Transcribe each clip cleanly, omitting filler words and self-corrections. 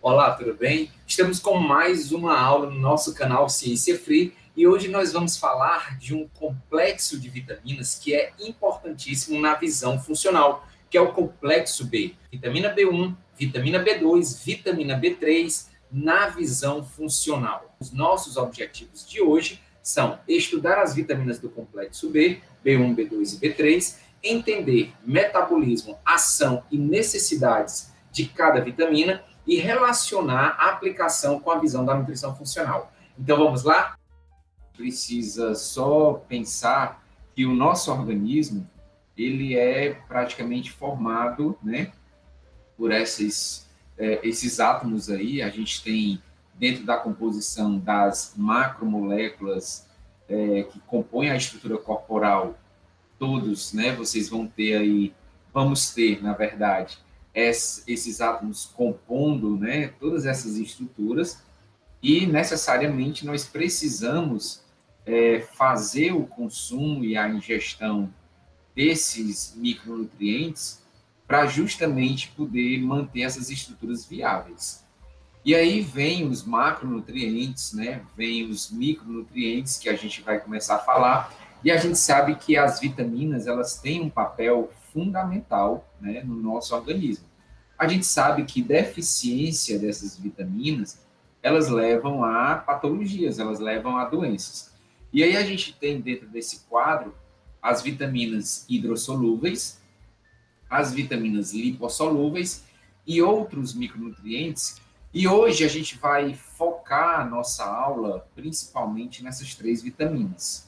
Olá, tudo bem? Estamos com mais uma aula no nosso canal Ciência Free e hoje nós vamos falar de um complexo de vitaminas que é importantíssimo na visão funcional, que é o complexo B. Vitamina B1, vitamina B2, vitamina B3 na visão funcional. Os nossos objetivos de hoje são estudar as vitaminas do complexo B, B1, B2 e B3, entender metabolismo, ação e necessidades de cada vitamina e relacionar a aplicação com a visão da nutrição funcional. Então, vamos lá? Precisa só pensar que o nosso organismo, ele é praticamente formado, né, por esses átomos aí. A gente tem, dentro da composição das macromoléculas que compõem a estrutura corporal, todos, né, vocês vão ter aí, vamos ter, na verdade, esses átomos compondo, né, todas essas estruturas, e necessariamente nós precisamos fazer o consumo e a ingestão desses micronutrientes para justamente poder manter essas estruturas viáveis. E aí vem os macronutrientes, né, vem os micronutrientes que a gente vai começar a falar, e a gente sabe que as vitaminas, elas têm um papel fundamental, né, no nosso organismo. A gente sabe que deficiência dessas vitaminas, elas levam a patologias, elas levam a doenças. E aí a gente tem dentro desse quadro as vitaminas hidrossolúveis, as vitaminas lipossolúveis e outros micronutrientes. E hoje a gente vai focar a nossa aula principalmente nessas três vitaminas.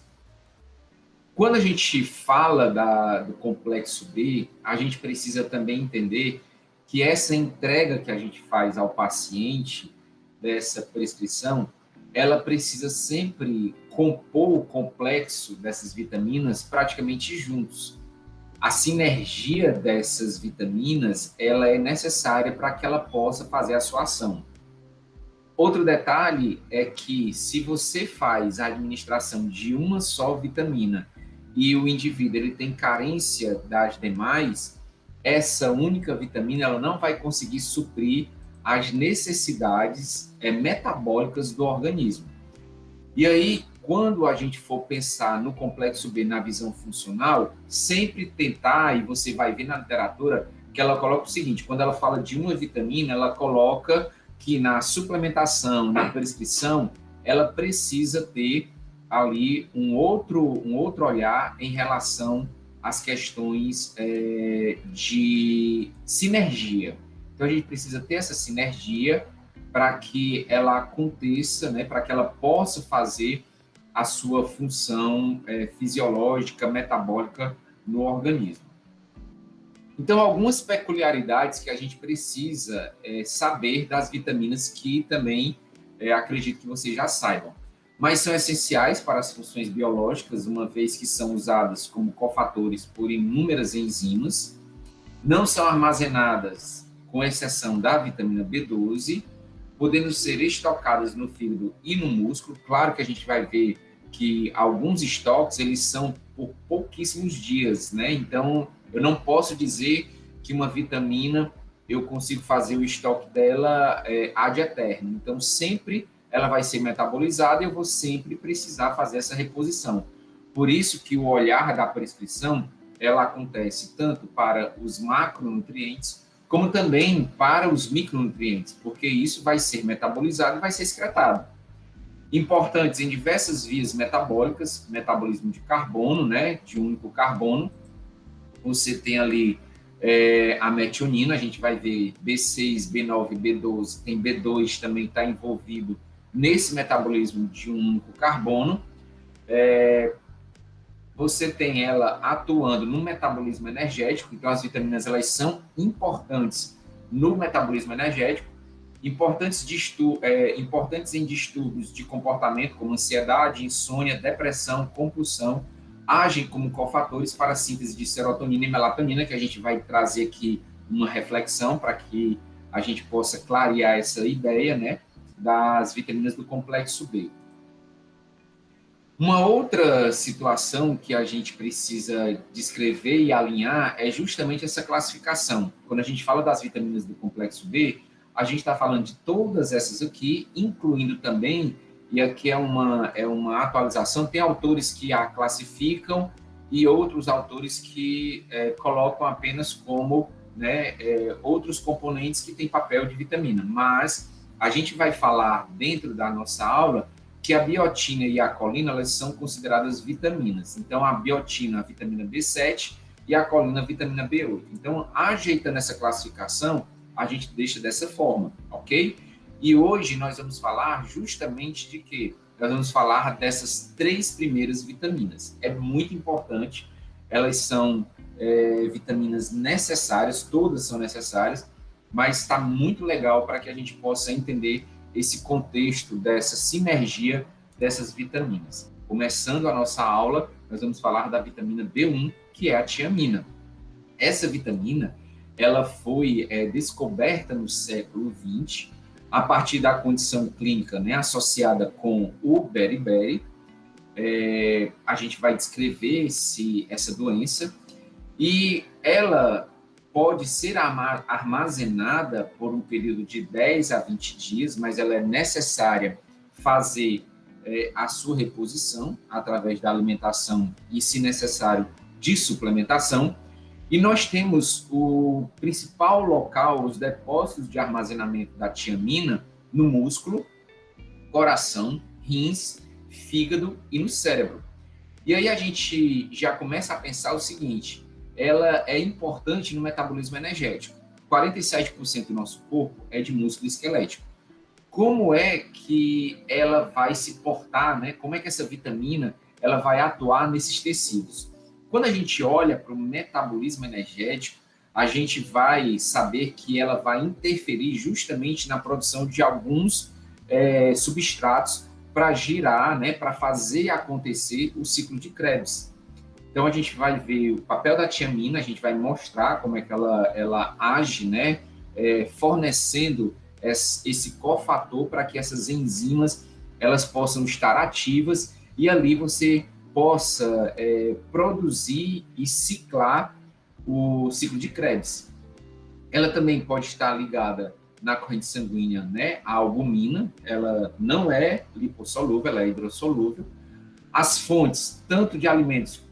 Quando a gente fala do complexo B, a gente precisa também entender que essa entrega que a gente faz ao paciente dessa prescrição, ela precisa sempre compor o complexo dessas vitaminas praticamente juntos. A sinergia dessas vitaminas, ela é necessária para que ela possa fazer a sua ação. Outro detalhe é que se você faz a administração de uma só vitamina e o indivíduo ele tem carência das demais, essa única vitamina ela não vai conseguir suprir as necessidades metabólicas do organismo. E aí, quando a gente for pensar no complexo B na visão funcional, sempre tentar, e você vai ver na literatura, que ela coloca o seguinte, quando ela fala de uma vitamina, ela coloca que na suplementação, na prescrição, ela precisa ter ali um outro olhar em relação às questões de sinergia. Então, a gente precisa ter essa sinergia para que ela aconteça, né, para que ela possa fazer a sua função fisiológica, metabólica no organismo. Então, algumas peculiaridades que a gente precisa saber das vitaminas que também acredito que vocês já saibam. Mas são essenciais para as funções biológicas, uma vez que são usadas como cofatores por inúmeras enzimas. Não são armazenadas, com exceção da vitamina B12, podendo ser estocadas no fígado e no músculo. Claro que a gente vai ver que alguns estoques, eles são por pouquíssimos dias, né? Então, eu não posso dizer que uma vitamina, eu consigo fazer o estoque dela ad eterno. Então, sempre ela vai ser metabolizada e eu vou sempre precisar fazer essa reposição. Por isso que o olhar da prescrição, ela acontece tanto para os macronutrientes, como também para os micronutrientes, porque isso vai ser metabolizado e vai ser excretado. Importantes em diversas vias metabólicas, metabolismo de carbono, né, de um único carbono. Você tem ali a metionina, a gente vai ver B6, B9, B12, tem B2 também está envolvido nesse metabolismo de um único carbono. Você tem ela atuando no metabolismo energético, então as vitaminas elas são importantes no metabolismo energético, importantes em distúrbios de comportamento, como ansiedade, insônia, depressão, compulsão, agem como cofatores para a síntese de serotonina e melatonina, que a gente vai trazer aqui uma reflexão para que a gente possa clarear essa ideia, né, das vitaminas do complexo B. Uma outra situação que a gente precisa descrever e alinhar é justamente essa classificação. Quando a gente fala das vitaminas do complexo B, a gente está falando de todas essas aqui, incluindo também, e aqui é uma atualização, tem autores que a classificam e outros autores que colocam apenas como, né, outros componentes que têm papel de vitamina. Mas a gente vai falar dentro da nossa aula que a biotina e a colina, elas são consideradas vitaminas. Então, a biotina, a vitamina B7, e a colina, a vitamina B8. Então, ajeitando essa classificação, a gente deixa dessa forma, ok? E hoje nós vamos falar justamente de quê? Nós vamos falar dessas 3 primeiras vitaminas. É muito importante, elas são vitaminas necessárias, todas são necessárias, mas está muito legal para que a gente possa entender esse contexto dessa sinergia dessas vitaminas. Começando a nossa aula, nós vamos falar da vitamina B1, que é a tiamina. Essa vitamina, ela foi descoberta no século XX, a partir da condição clínica, né, associada com o beriberi. A gente vai descrever essa doença, e ela pode ser armazenada por um período de 10 a 20 dias, mas ela é necessária fazer a sua reposição através da alimentação e, se necessário, de suplementação. E nós temos o principal local, os depósitos de armazenamento da tiamina no músculo, coração, rins, fígado e no cérebro. E aí a gente já começa a pensar o seguinte: ela é importante no metabolismo energético. 47% do nosso corpo é de músculo esquelético. Como é que ela vai se portar, né? Como é que essa vitamina ela vai atuar nesses tecidos? Quando a gente olha para o metabolismo energético, a gente vai saber que ela vai interferir justamente na produção de alguns substratos para girar, né, para fazer acontecer o ciclo de Krebs. Então, a gente vai ver o papel da tiamina, a gente vai mostrar como é que ela age, né, fornecendo esse cofator para que essas enzimas elas possam estar ativas e ali você possa produzir e ciclar o ciclo de Krebs. Ela também pode estar ligada na corrente sanguínea, né, a albumina. Ela não é lipossolúvel, ela é hidrossolúvel. As fontes, tanto de alimentos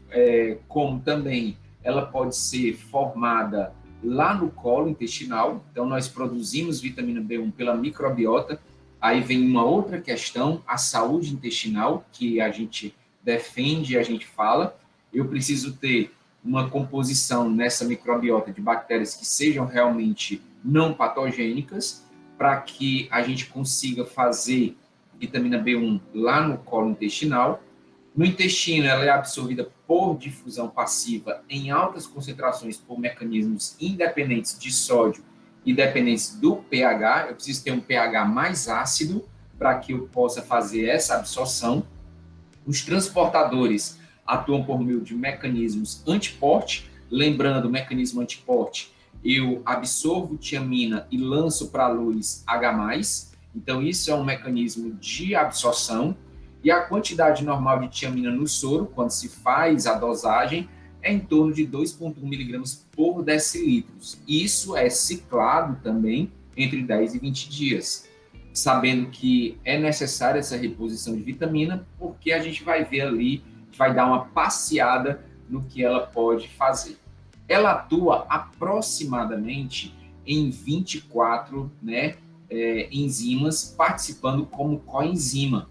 como também ela pode ser formada lá no colo intestinal. Então, nós produzimos vitamina B1 pela microbiota. Aí vem uma outra questão, a saúde intestinal, que a gente defende, a gente fala. Eu preciso ter uma composição nessa microbiota de bactérias que sejam realmente não patogênicas, para que a gente consiga fazer vitamina B1 lá no colo intestinal. No intestino, ela é absorvida por difusão passiva em altas concentrações por mecanismos independentes de sódio e dependentes do pH. Eu preciso ter um pH mais ácido para que eu possa fazer essa absorção. Os transportadores atuam por meio de mecanismos antiporte. Lembrando, o mecanismo antiporte, eu absorvo tiamina e lanço para a luz H+. Então, isso é um mecanismo de absorção. E a quantidade normal de tiamina no soro, quando se faz a dosagem, é em torno de 2,1 miligramas por decilitros. Isso é ciclado também entre 10 e 20 dias, sabendo que é necessária essa reposição de vitamina, porque a gente vai ver ali, vai dar uma passeada no que ela pode fazer. Ela atua aproximadamente em 24 enzimas, participando como coenzima.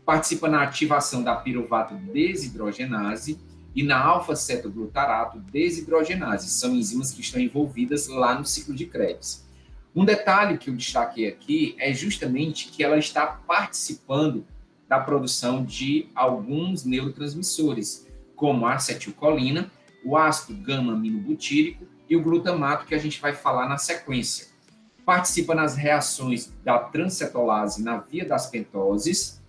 Participa na ativação da piruvato desidrogenase e na alfa-cetoglutarato desidrogenase. São enzimas que estão envolvidas lá no ciclo de Krebs. Um detalhe que eu destaquei aqui é justamente que ela está participando da produção de alguns neurotransmissores, como a acetilcolina, o ácido gama-aminobutírico e o glutamato, que a gente vai falar na sequência. Participa nas reações da transcetolase na via das pentoses,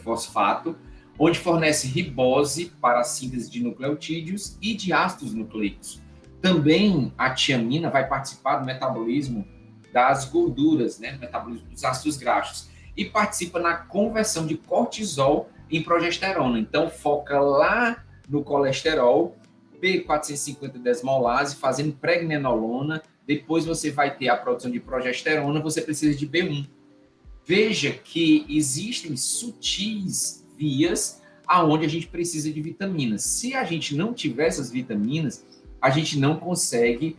fosfato, onde fornece ribose para a síntese de nucleotídeos e de ácidos nucleicos. Também a tiamina vai participar do metabolismo das gorduras, né, metabolismo dos ácidos graxos, e participa na conversão de cortisol em progesterona. Então, foca lá no colesterol, P450 desmolase, fazendo pregnenolona, depois você vai ter a produção de progesterona, você precisa de B1. Veja que existem sutis vias aonde a gente precisa de vitaminas. Se a gente não tiver essas vitaminas, a gente não consegue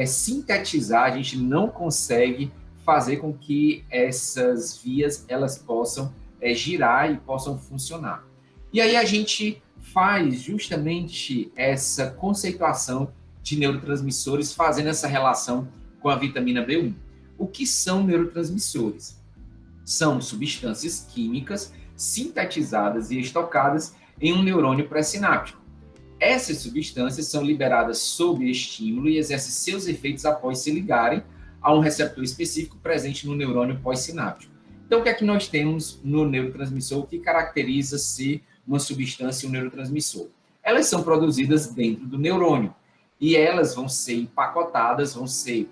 sintetizar, a gente não consegue fazer com que essas vias elas possam girar e possam funcionar. E aí a gente faz justamente essa conceituação de neurotransmissores, fazendo essa relação com a vitamina B1. O que são neurotransmissores? São substâncias químicas sintetizadas e estocadas em um neurônio pré-sináptico. Essas substâncias são liberadas sob estímulo e exercem seus efeitos após se ligarem a um receptor específico presente no neurônio pós-sináptico. Então, o que é que nós temos no neurotransmissor? O que caracteriza ser uma substância e um neurotransmissor? Elas são produzidas dentro do neurônio e elas vão ser empacotadas, vão ser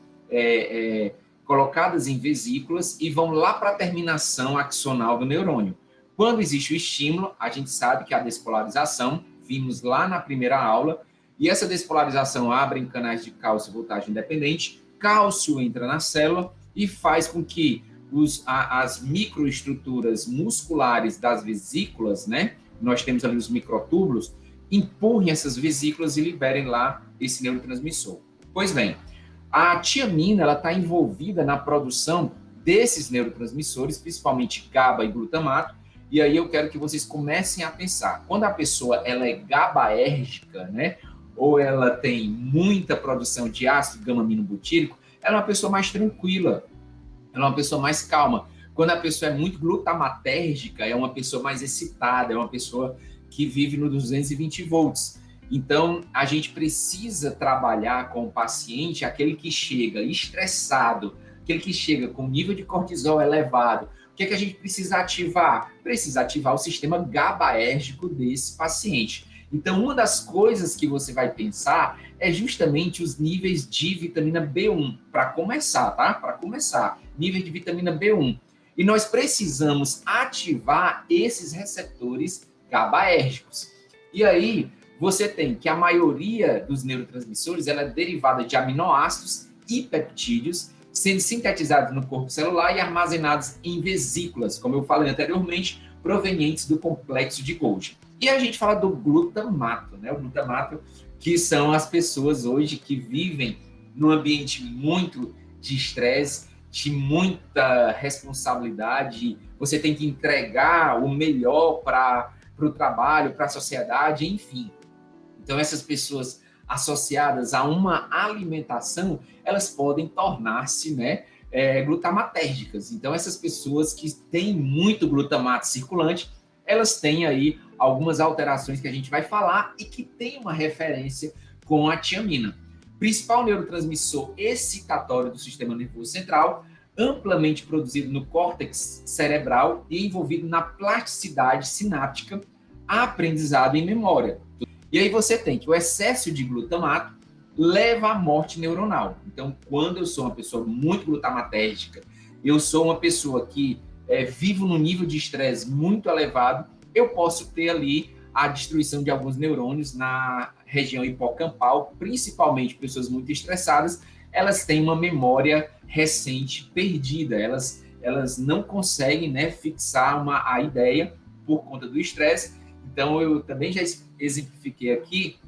colocadas em vesículas e vão lá para a terminação axonal do neurônio. Quando existe o estímulo, a gente sabe que a despolarização, vimos lá na primeira aula, e essa despolarização abre em canais de cálcio voltagem independente, cálcio entra na célula e faz com que as microestruturas musculares das vesículas, né? Nós temos ali os microtúbulos, empurrem essas vesículas e liberem lá esse neurotransmissor. Pois bem, a tiamina ela está envolvida na produção desses neurotransmissores, principalmente GABA e glutamato, e aí eu quero que vocês comecem a pensar. Quando a pessoa ela é GABAérgica, né, ou ela tem muita produção de ácido gama-aminobutírico, ela é uma pessoa mais tranquila, ela é uma pessoa mais calma. Quando a pessoa é muito glutamatérgica, é uma pessoa mais excitada, é uma pessoa que vive no 220 volts. Então, a gente precisa trabalhar com o paciente, aquele que chega estressado, aquele que chega com nível de cortisol elevado. O que é que a gente precisa ativar? Precisa ativar o sistema GABAérgico desse paciente. Então, uma das coisas que você vai pensar é justamente os níveis de vitamina B1, para começar, tá? Para começar, nível de vitamina B1. E nós precisamos ativar esses receptores GABAérgicos. E aí, você tem que a maioria dos neurotransmissores ela é derivada de aminoácidos e peptídeos, sendo sintetizados no corpo celular e armazenados em vesículas, como eu falei anteriormente, provenientes do complexo de Golgi. E a gente fala do glutamato, né? O glutamato, que são as pessoas hoje que vivem num ambiente muito de estresse, de muita responsabilidade, você tem que entregar o melhor para o trabalho, para a sociedade, enfim. Então, essas pessoas associadas a uma alimentação, elas podem tornar-se, né, glutamatérgicas. Então, essas pessoas que têm muito glutamato circulante, elas têm aí algumas alterações que a gente vai falar e que tem uma referência com a tiamina. Principal neurotransmissor excitatório do sistema nervoso central, amplamente produzido no córtex cerebral e envolvido na plasticidade sináptica, aprendizado e memória. E aí você tem que o excesso de glutamato leva à morte neuronal. Então, quando eu sou uma pessoa muito glutamatérgica, eu sou uma pessoa que vivo num nível de estresse muito elevado, eu posso ter ali a destruição de alguns neurônios na região hipocampal, principalmente pessoas muito estressadas, elas têm uma memória recente perdida, elas não conseguem, né, fixar a ideia por conta do estresse. Então, eu também já exemplifiquei aqui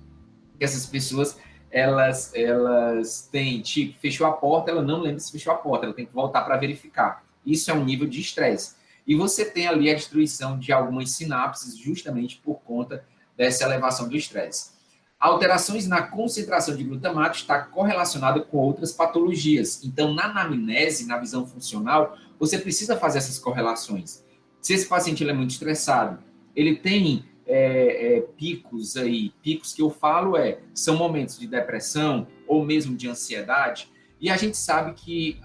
que essas pessoas, elas têm, tipo, fechou a porta, ela não lembra se fechou a porta, ela tem que voltar para verificar. Isso é um nível de estresse. E você tem ali a destruição de algumas sinapses justamente por conta dessa elevação do estresse. Alterações na concentração de glutamato está correlacionada com outras patologias. Então, na anamnese, na visão funcional, você precisa fazer essas correlações. Se esse paciente ele é muito estressado, ele tem picos aí, picos que eu falo são momentos de depressão ou mesmo de ansiedade, e a gente sabe que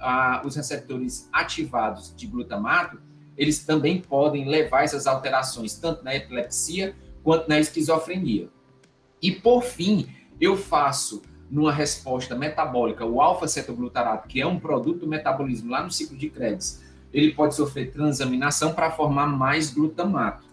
os receptores ativados de glutamato, eles também podem levar essas alterações, tanto na epilepsia quanto na esquizofrenia. E, por fim, eu faço, numa resposta metabólica, o alfa-cetoglutarato, que é um produto do metabolismo lá no ciclo de Krebs, ele pode sofrer transaminação para formar mais glutamato.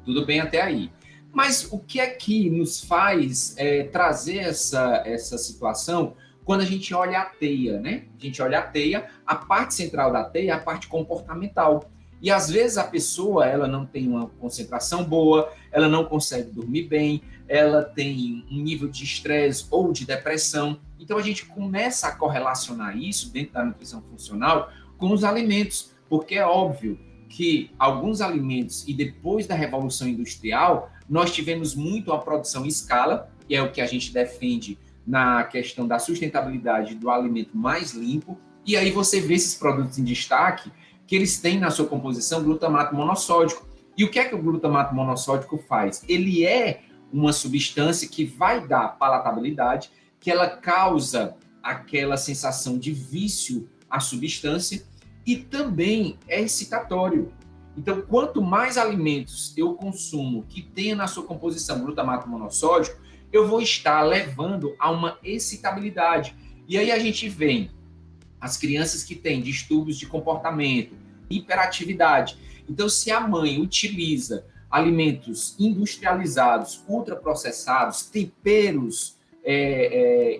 Tudo bem até aí. Mas o que é que nos faz trazer essa situação quando a gente olha a teia, né? A gente olha a teia, a parte central da teia é a parte comportamental. E às vezes a pessoa, ela não tem uma concentração boa, ela não consegue dormir bem, ela tem um nível de estresse ou de depressão. Então a gente começa a correlacionar isso dentro da nutrição funcional com os alimentos, porque é óbvio que alguns alimentos, e depois da Revolução Industrial, nós tivemos muito a produção em escala, e é o que a gente defende na questão da sustentabilidade do alimento mais limpo, e aí você vê esses produtos em destaque, que eles têm na sua composição glutamato monossódico. E o que é que o glutamato monossódico faz? Ele é uma substância que vai dar palatabilidade, que ela causa aquela sensação de vício à substância e também é excitatório. Então, quanto mais alimentos eu consumo que tenha na sua composição glutamato monossódico, eu vou estar levando a uma excitabilidade. E aí a gente vem as crianças que têm distúrbios de comportamento, hiperatividade. Então, se a mãe utiliza alimentos industrializados, ultraprocessados, temperos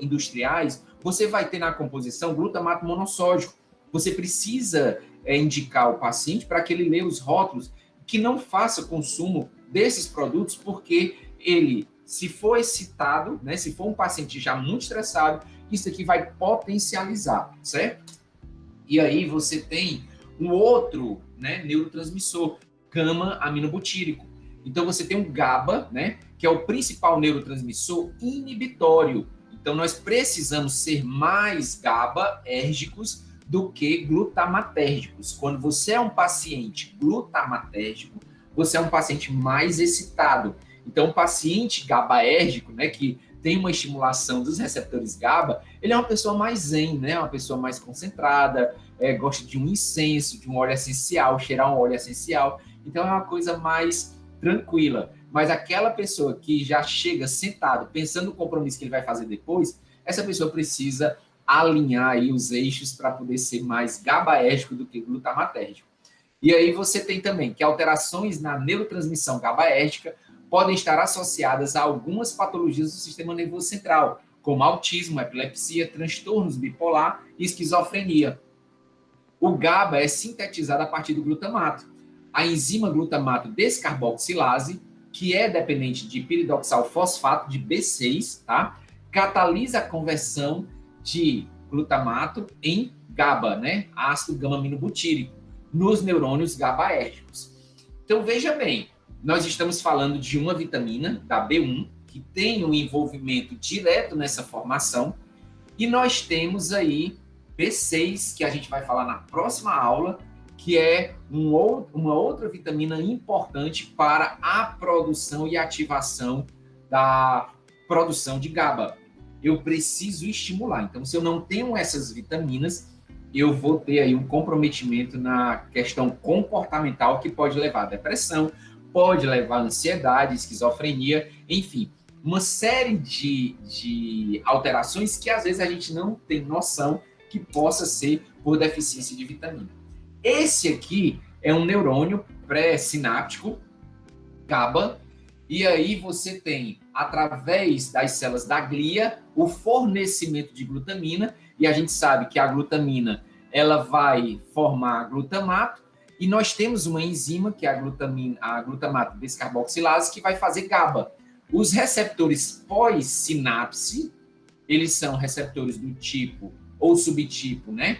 industriais, você vai ter na composição glutamato monossódico. Você precisa indicar ao paciente para que ele leia os rótulos, que não faça consumo desses produtos, porque ele, se for excitado, né, se for um paciente já muito estressado, isso aqui vai potencializar, certo? E aí você tem um outro, né, neurotransmissor, gama-aminobutírico. Então você tem o GABA, né, que é o principal neurotransmissor inibitório. Então nós precisamos ser mais GABAérgicos do que glutamatérgicos. Quando você é um paciente glutamatérgico, você é um paciente mais excitado. Então o paciente GABAérgico, né, que tem uma estimulação dos receptores GABA, ele é uma pessoa mais zen, né? Uma pessoa mais concentrada, gosta de um incenso, de um óleo essencial, cheirar um óleo essencial. Então é uma coisa mais tranquila. Mas aquela pessoa que já chega sentado, pensando no compromisso que ele vai fazer depois, essa pessoa precisa alinhar aí os eixos para poder ser mais GABAérgico do que glutamatérgico. E aí você tem também que alterações na neurotransmissão GABAérgica podem estar associadas a algumas patologias do sistema nervoso central, como autismo, epilepsia, transtornos bipolar e esquizofrenia. O GABA é sintetizado a partir do glutamato. A enzima glutamato descarboxilase, que é dependente de piridoxal fosfato de B6, tá? Catalisa a conversão de glutamato em GABA, né? Ácido gama-aminobutírico, nos neurônios GABAérgicos. Então, veja bem, nós estamos falando de uma vitamina, da B1, que tem um envolvimento direto nessa formação, e nós temos aí B6, que a gente vai falar na próxima aula, que é uma outra vitamina importante para a produção e ativação da produção de GABA. Eu preciso estimular. Então, se eu não tenho essas vitaminas, eu vou ter aí um comprometimento na questão comportamental que pode levar a depressão, pode levar a ansiedade, esquizofrenia, enfim, uma série de alterações que às vezes a gente não tem noção que possa ser por deficiência de vitamina. Esse aqui é um neurônio pré-sináptico, GABA, e aí você tem, através das células da glia, o fornecimento de glutamina, e a gente sabe que a glutamina ela vai formar glutamato, e nós temos uma enzima, que é a glutamato descarboxilase, que vai fazer GABA. Os receptores pós-sinapse, eles são receptores do tipo ou subtipo, né?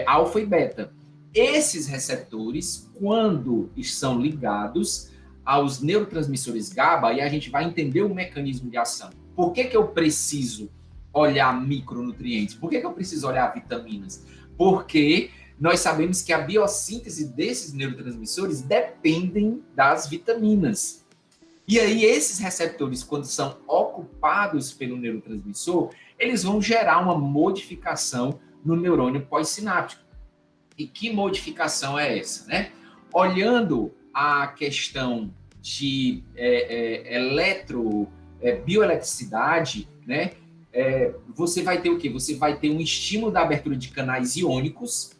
Alfa e beta. Esses receptores, quando estão ligados aos neurotransmissores GABA, aí a gente vai entender o mecanismo de ação. Por que eu preciso olhar micronutrientes? Por que eu preciso olhar vitaminas? Porque nós sabemos que a biossíntese desses neurotransmissores dependem das vitaminas. E aí, esses receptores, quando são ocupados pelo neurotransmissor, eles vão gerar uma modificação no neurônio pós-sináptico. E que modificação é essa, né? Olhando a questão de bioeletricidade, né? Você vai ter o quê? Você vai ter um estímulo da abertura de canais iônicos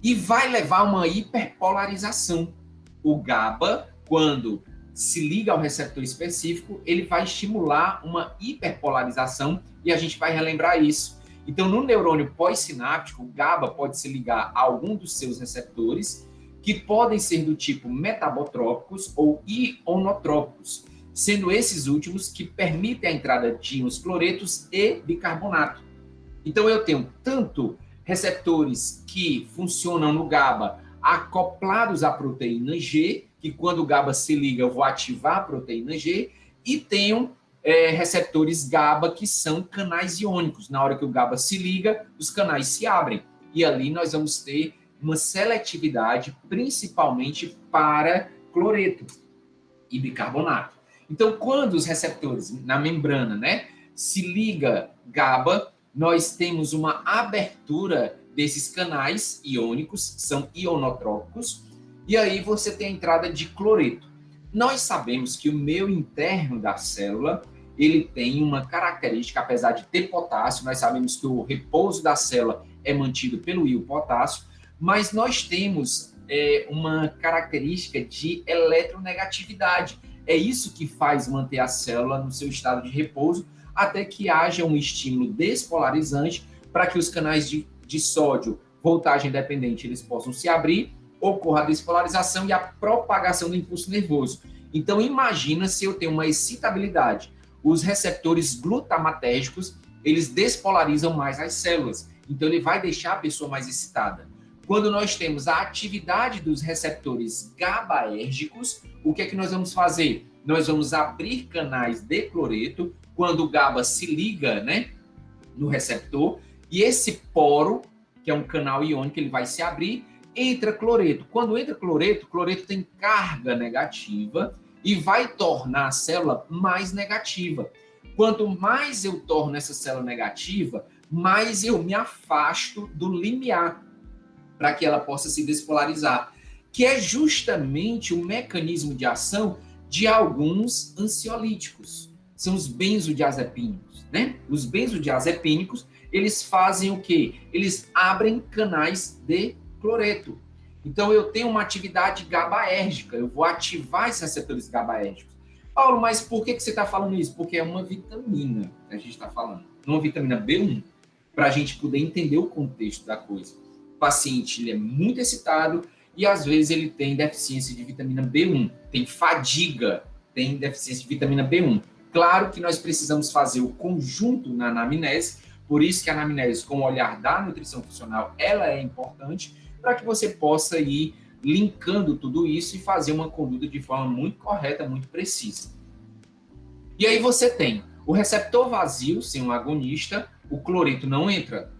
e vai levar a uma hiperpolarização. O GABA, quando se liga ao receptor específico, ele vai estimular uma hiperpolarização e a gente vai relembrar isso. Então, no neurônio pós-sináptico, o GABA pode se ligar a algum dos seus receptores, que podem ser do tipo metabotrópicos ou ionotrópicos, sendo esses últimos que permitem a entrada de íons cloretos e bicarbonato. Então, eu tenho tanto receptores que funcionam no GABA acoplados à proteína G, que quando o GABA se liga, eu vou ativar a proteína G, e tenho receptores GABA que são canais iônicos. Na hora que o GABA se liga, os canais se abrem. E ali nós vamos ter uma seletividade, principalmente para cloreto e bicarbonato. Então, quando os receptores na membrana, né, se liga GABA, nós temos uma abertura desses canais iônicos, são ionotrópicos, e aí você tem a entrada de cloreto. Nós sabemos que o meio interno da célula, ele tem uma característica, apesar de ter potássio, nós sabemos que o repouso da célula é mantido pelo íon potássio, mas nós temos uma característica de eletronegatividade. É isso que faz manter a célula no seu estado de repouso, até que haja um estímulo despolarizante para que os canais de sódio, voltagem dependente, eles possam se abrir, ocorra a despolarização e a propagação do impulso nervoso. Então, imagina se eu tenho uma excitabilidade. Os receptores glutamatérgicos, eles despolarizam mais as células. Então, ele vai deixar a pessoa mais excitada. Quando nós temos a atividade dos receptores GABAérgicos, o que é que nós vamos fazer? Nós vamos abrir canais de cloreto, quando o GABA se liga, né, no receptor, e esse poro, que é um canal iônico, ele vai se abrir, entra cloreto. Quando entra cloreto, cloreto tem carga negativa e vai tornar a célula mais negativa. Quanto mais eu torno essa célula negativa, mais eu me afasto do limiar para que ela possa se despolarizar, que é justamente o mecanismo de ação de alguns ansiolíticos. São os benzodiazepínicos, né? Os benzodiazepínicos, eles fazem o quê? Eles abrem canais de cloreto. Então, eu tenho uma atividade GABAérgica, eu vou ativar esses receptores GABAérgicos. Paulo, mas por que você está falando isso? Porque é uma vitamina que a gente está falando, uma vitamina B1, para a gente poder entender o contexto da coisa. O paciente ele é muito excitado e, às vezes, ele tem deficiência de vitamina B1, tem fadiga, tem deficiência de vitamina B1. Claro que nós precisamos fazer o conjunto na anamnese, por isso que a anamnese, com o olhar da nutrição funcional, ela é importante para que você possa ir linkando tudo isso e fazer uma conduta de forma muito correta, muito precisa. E aí você tem o receptor vazio, sem um agonista, o cloreto não entra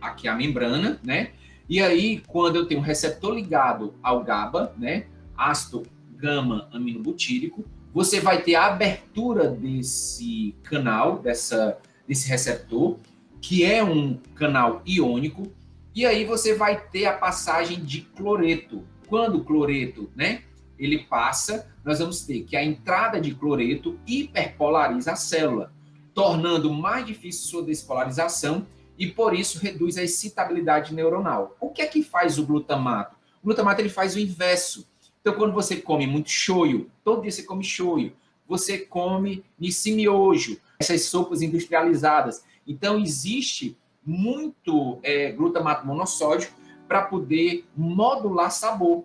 aqui a membrana, né? E aí, quando eu tenho um receptor ligado ao GABA, né, ácido gama-aminobutírico, você vai ter a abertura desse canal, desse receptor, que é um canal iônico, e aí você vai ter a passagem de cloreto. Quando o cloreto, né, ele passa, nós vamos ter que a entrada de cloreto hiperpolariza a célula, tornando mais difícil sua despolarização e, por isso, reduz a excitabilidade neuronal. O que é que faz o glutamato? O glutamato ele faz o inverso. Então, quando você come muito shoyu, todo dia você come shoyu, você come nissimiojo, essas sopas industrializadas. Então, existe muito glutamato monossódico para poder modular sabor.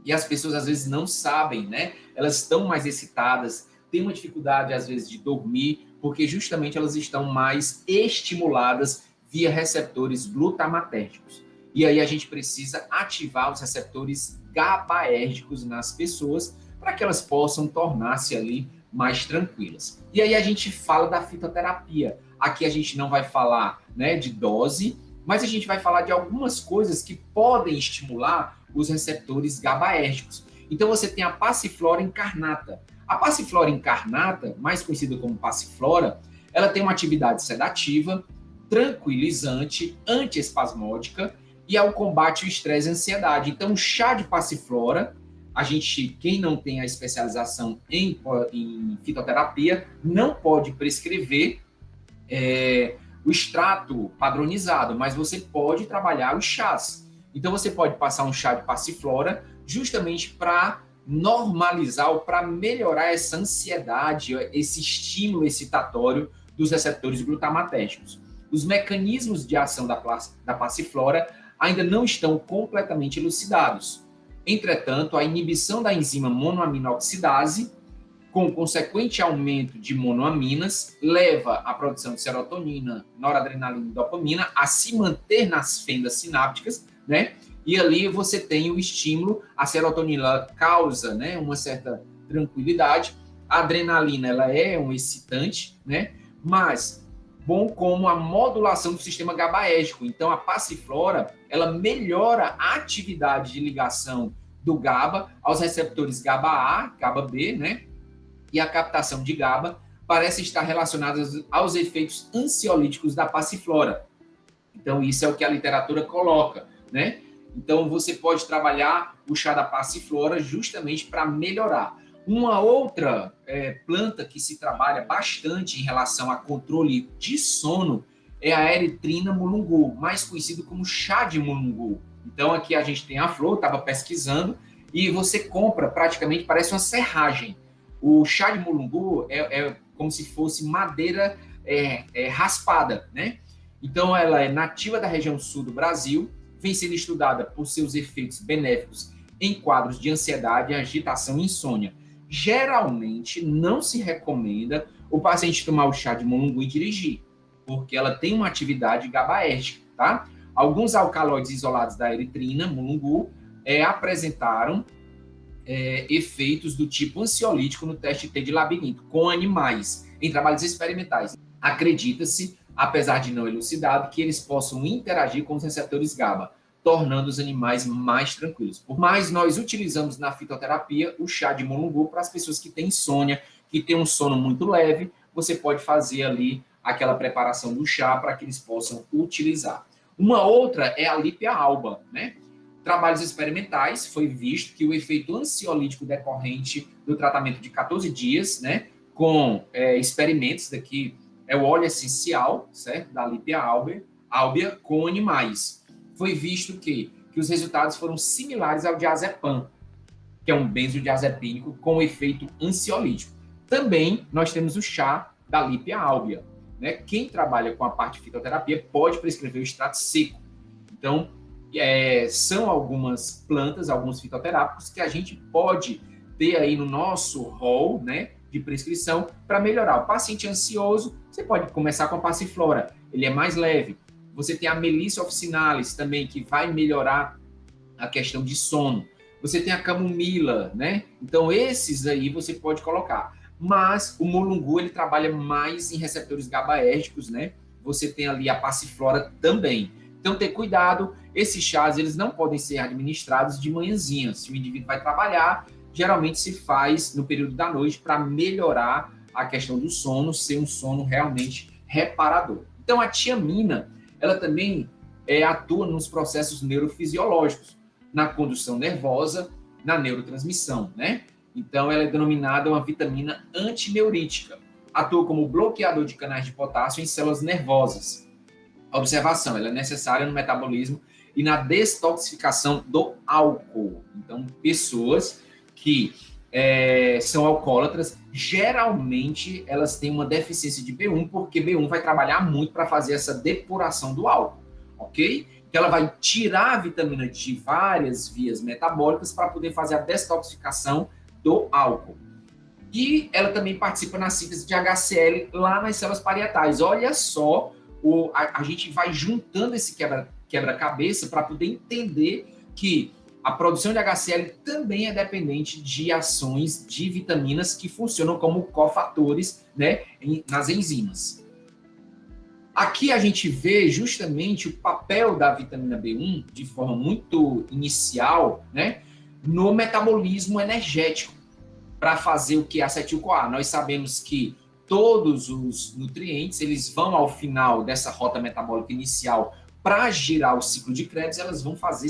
E as pessoas, às vezes, não sabem, né? Elas estão mais excitadas, têm uma dificuldade, às vezes, de dormir, porque justamente elas estão mais estimuladas via receptores glutamatérgicos. E aí a gente precisa ativar os receptores GABAérgicos nas pessoas para que elas possam tornar-se ali mais tranquilas. E aí a gente fala da fitoterapia. Aqui a gente não vai falar, né, de dose, mas a gente vai falar de algumas coisas que podem estimular os receptores GABAérgicos. Então você tem a passiflora incarnata. A passiflora incarnata, mais conhecida como passiflora, ela tem uma atividade sedativa, tranquilizante, antiespasmódica e ao combate ao estresse e ansiedade. Então, o chá de passiflora, quem não tem a especialização em fitoterapia, não pode prescrever o extrato padronizado, mas você pode trabalhar os chás. Então, você pode passar um chá de passiflora justamente para normalizar ou para melhorar essa ansiedade, esse estímulo excitatório dos receptores glutamatérgicos. os mecanismos de ação da passiflora ainda não estão completamente elucidados. Entretanto, a inibição da enzima monoaminoxidase, com consequente aumento de monoaminas, leva a produção de serotonina, noradrenalina e dopamina a se manter nas fendas sinápticas, né? E ali você tem o estímulo, a serotonina causa, né, uma certa tranquilidade, a adrenalina ela é um excitante, né? Mas bom como a modulação do sistema GABAérgico. Então a passiflora, ela melhora a atividade de ligação do GABA aos receptores GABA-A, GABA-B, né? E a captação de GABA parece estar relacionada aos efeitos ansiolíticos da passiflora. Então isso é o que a literatura coloca, né? Então você pode trabalhar o chá da passiflora justamente para melhorar. Uma outra planta que se trabalha bastante em relação a controle de sono é a Erythrina mulungu, mais conhecido como chá de mulungu. Então aqui a gente tem a flor, estava pesquisando, e você compra praticamente, parece uma serragem. O chá de mulungu é como se fosse madeira raspada, né? Então ela é nativa da região sul do Brasil, vem sendo estudada por seus efeitos benéficos em quadros de ansiedade, agitação e insônia. Geralmente, não se recomenda o paciente tomar o chá de mulungu e dirigir, porque ela tem uma atividade GABAérgica, tá? Alguns alcaloides isolados da eritrina, mulungu, apresentaram efeitos do tipo ansiolítico no teste T de labirinto, com animais, em trabalhos experimentais. Acredita-se, apesar de não elucidado, que eles possam interagir com os receptores GABA, tornando os animais mais tranquilos. Mas nós utilizamos na fitoterapia o chá de mulungu para as pessoas que têm insônia, que têm um sono muito leve, você pode fazer ali aquela preparação do chá para que eles possam utilizar. Uma outra é a Lípia alba, né? Trabalhos experimentais foi visto que o efeito ansiolítico decorrente do tratamento de 14 dias, né, com experimentos daqui, é o óleo essencial, certo, da Lípia albea com animais. Foi visto que os resultados foram similares ao diazepam, que é um benzodiazepínico com efeito ansiolítico. Também nós temos o chá da Lípia albea, né? Quem trabalha com a parte de fitoterapia pode prescrever o extrato seco. Então, são algumas plantas, alguns fitoterápicos que a gente pode ter aí no nosso rol, né, de prescrição para melhorar. O paciente ansioso, você pode começar com a passiflora, ele é mais leve. Você tem a Melissa officinalis também, que vai melhorar a questão de sono. Você tem a camomila, né? Então, esses aí você pode colocar. Mas o mulungu, ele trabalha mais em receptores GABAérgicos, né? Você tem ali a passiflora também. Então, ter cuidado, esses chás, eles não podem ser administrados de manhãzinha. Se o indivíduo vai trabalhar, geralmente se faz no período da noite para melhorar a questão do sono, ser um sono realmente reparador. Então, a tiamina, ela também atua nos processos neurofisiológicos, na condução nervosa, na neurotransmissão, né? Então, ela é denominada uma vitamina antineurítica. Atua como bloqueador de canais de potássio em células nervosas. Observação, ela é necessária no metabolismo e na detoxificação do álcool. Então, pessoas que são alcoólatras, geralmente elas têm uma deficiência de B1, porque B1 vai trabalhar muito para fazer essa depuração do álcool, ok? Então, ela vai tirar a vitamina de várias vias metabólicas para poder fazer a detoxificação do álcool. E ela também participa na síntese de HCl lá nas células parietais. Olha só, a gente vai juntando esse quebra-cabeça para poder entender que a produção de HCl também é dependente de ações de vitaminas que funcionam como cofatores, né, nas enzimas. Aqui a gente vê justamente o papel da vitamina B1 de forma muito inicial, né, no metabolismo energético para fazer o que é acetil-CoA. Nós sabemos que todos os nutrientes, eles vão ao final dessa rota metabólica inicial para girar o ciclo de Krebs, elas vão fazer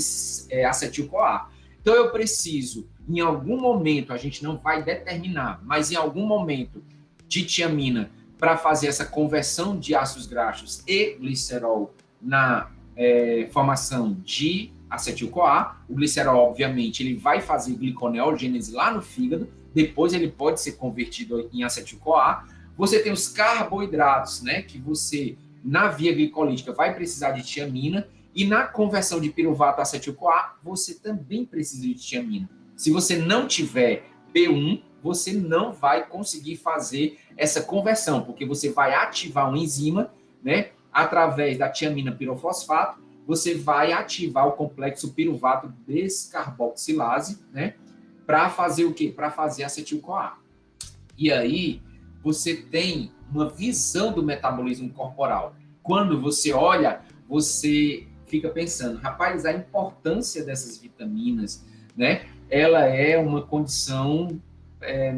acetil-CoA. Então, eu preciso, em algum momento, a gente não vai determinar, mas em algum momento, de tiamina para fazer essa conversão de ácidos graxos e glicerol na formação de acetil-CoA. O glicerol, obviamente, ele vai fazer gliconeogênese lá no fígado, depois ele pode ser convertido em acetil-CoA. Você tem os carboidratos, né, que você na via glicolítica vai precisar de tiamina, e na conversão de piruvato a acetil-CoA, você também precisa de tiamina. Se você não tiver B1, você não vai conseguir fazer essa conversão, porque você vai ativar uma enzima, né, através da tiamina pirofosfato, você vai ativar o complexo piruvato descarboxilase, né, para fazer o quê? Para fazer acetil-CoA. E aí, você tem uma visão do metabolismo corporal. Quando você olha, você fica pensando, rapaz, a importância dessas vitaminas, né? Ela é uma condição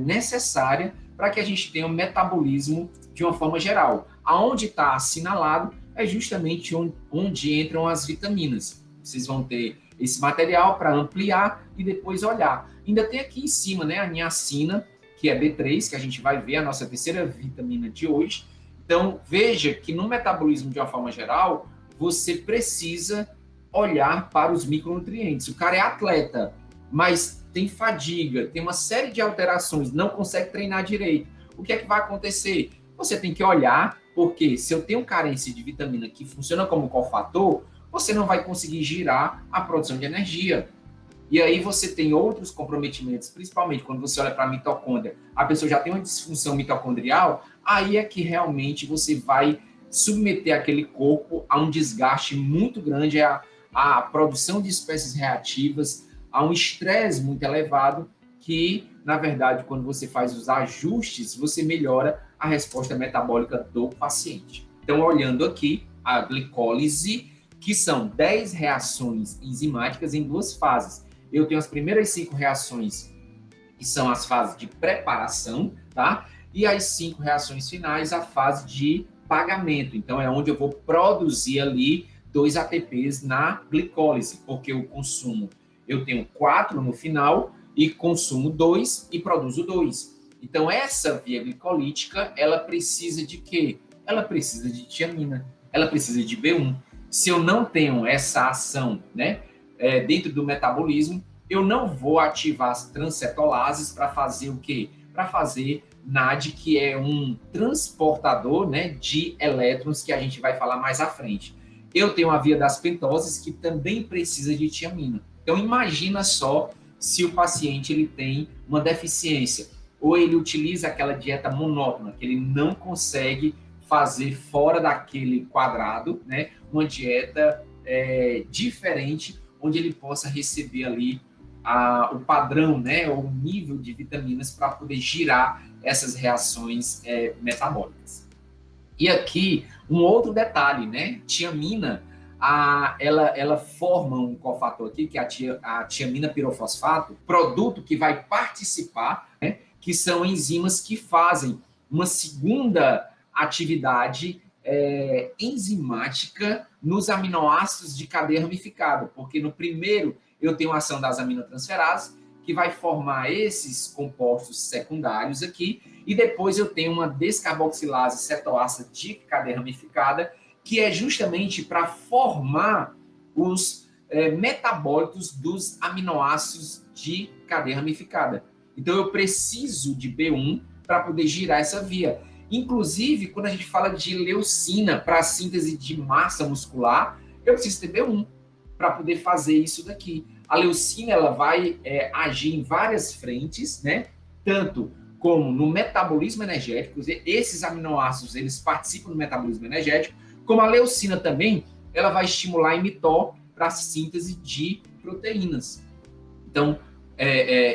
necessária para que a gente tenha um metabolismo de uma forma geral. Aonde está assinalado é justamente onde entram as vitaminas. Vocês vão ter esse material para ampliar e depois olhar. Ainda tem aqui em cima, né, a niacina, que é B3, que a gente vai ver a nossa terceira vitamina de hoje. Então, veja que no metabolismo de uma forma geral, você precisa olhar para os micronutrientes. O cara é atleta, mas tem fadiga, tem uma série de alterações, não consegue treinar direito. O que é que vai acontecer? Você tem que olhar, porque se eu tenho carência de vitamina que funciona como cofator, você não vai conseguir girar a produção de energia. E aí você tem outros comprometimentos, principalmente quando você olha para a mitocôndria, a pessoa já tem uma disfunção mitocondrial, aí é que realmente você vai submeter aquele corpo a um desgaste muito grande, a produção de espécies reativas, a um estresse muito elevado, que, na verdade, quando você faz os ajustes, você melhora a resposta metabólica do paciente. Então, olhando aqui, a glicólise, que são 10 reações enzimáticas em 2 fases. Eu tenho as primeiras 5 reações, que são as fases de preparação, tá? E as 5 reações finais, a fase de pagamento. Então, é onde eu vou produzir ali 2 ATPs na glicólise, porque eu consumo, eu tenho 4 no final, e consumo 2 e produzo 2. Então, essa via glicolítica, ela precisa de quê? Ela precisa de tiamina, ela precisa de B1. Se eu não tenho essa ação, né, dentro do metabolismo, eu não vou ativar as transcetolases para fazer o quê? Para fazer NAD, que é um transportador, né, de elétrons, que a gente vai falar mais à frente. Eu tenho a via das pentoses, que também precisa de tiamina. Então, imagina só se o paciente ele tem uma deficiência, ou ele utiliza aquela dieta monótona, que ele não consegue fazer fora daquele quadrado, né, uma dieta diferente, onde ele possa receber ali o padrão, né, ou o nível de vitaminas para poder girar essas reações metabólicas. E aqui, um outro detalhe, né, tiamina, ela forma um cofator aqui, que é a tiamina pirofosfato, produto que vai participar, né, que são enzimas que fazem uma segunda atividade enzimática nos aminoácidos de cadeia ramificada, porque no primeiro eu tenho a ação das aminotransferases, que vai formar esses compostos secundários aqui, e depois eu tenho uma descarboxilase cetoácida de cadeia ramificada, que é justamente para formar os metabólitos dos aminoácidos de cadeia ramificada. Então, eu preciso de B1 para poder girar essa via. Inclusive, quando a gente fala de leucina para a síntese de massa muscular, eu preciso ter B1 para poder fazer isso daqui. A leucina ela vai agir em várias frentes, né? Tanto como no metabolismo energético, esses aminoácidos eles participam do metabolismo energético, como a leucina também, ela vai estimular a mTOR para a síntese de proteínas. Então,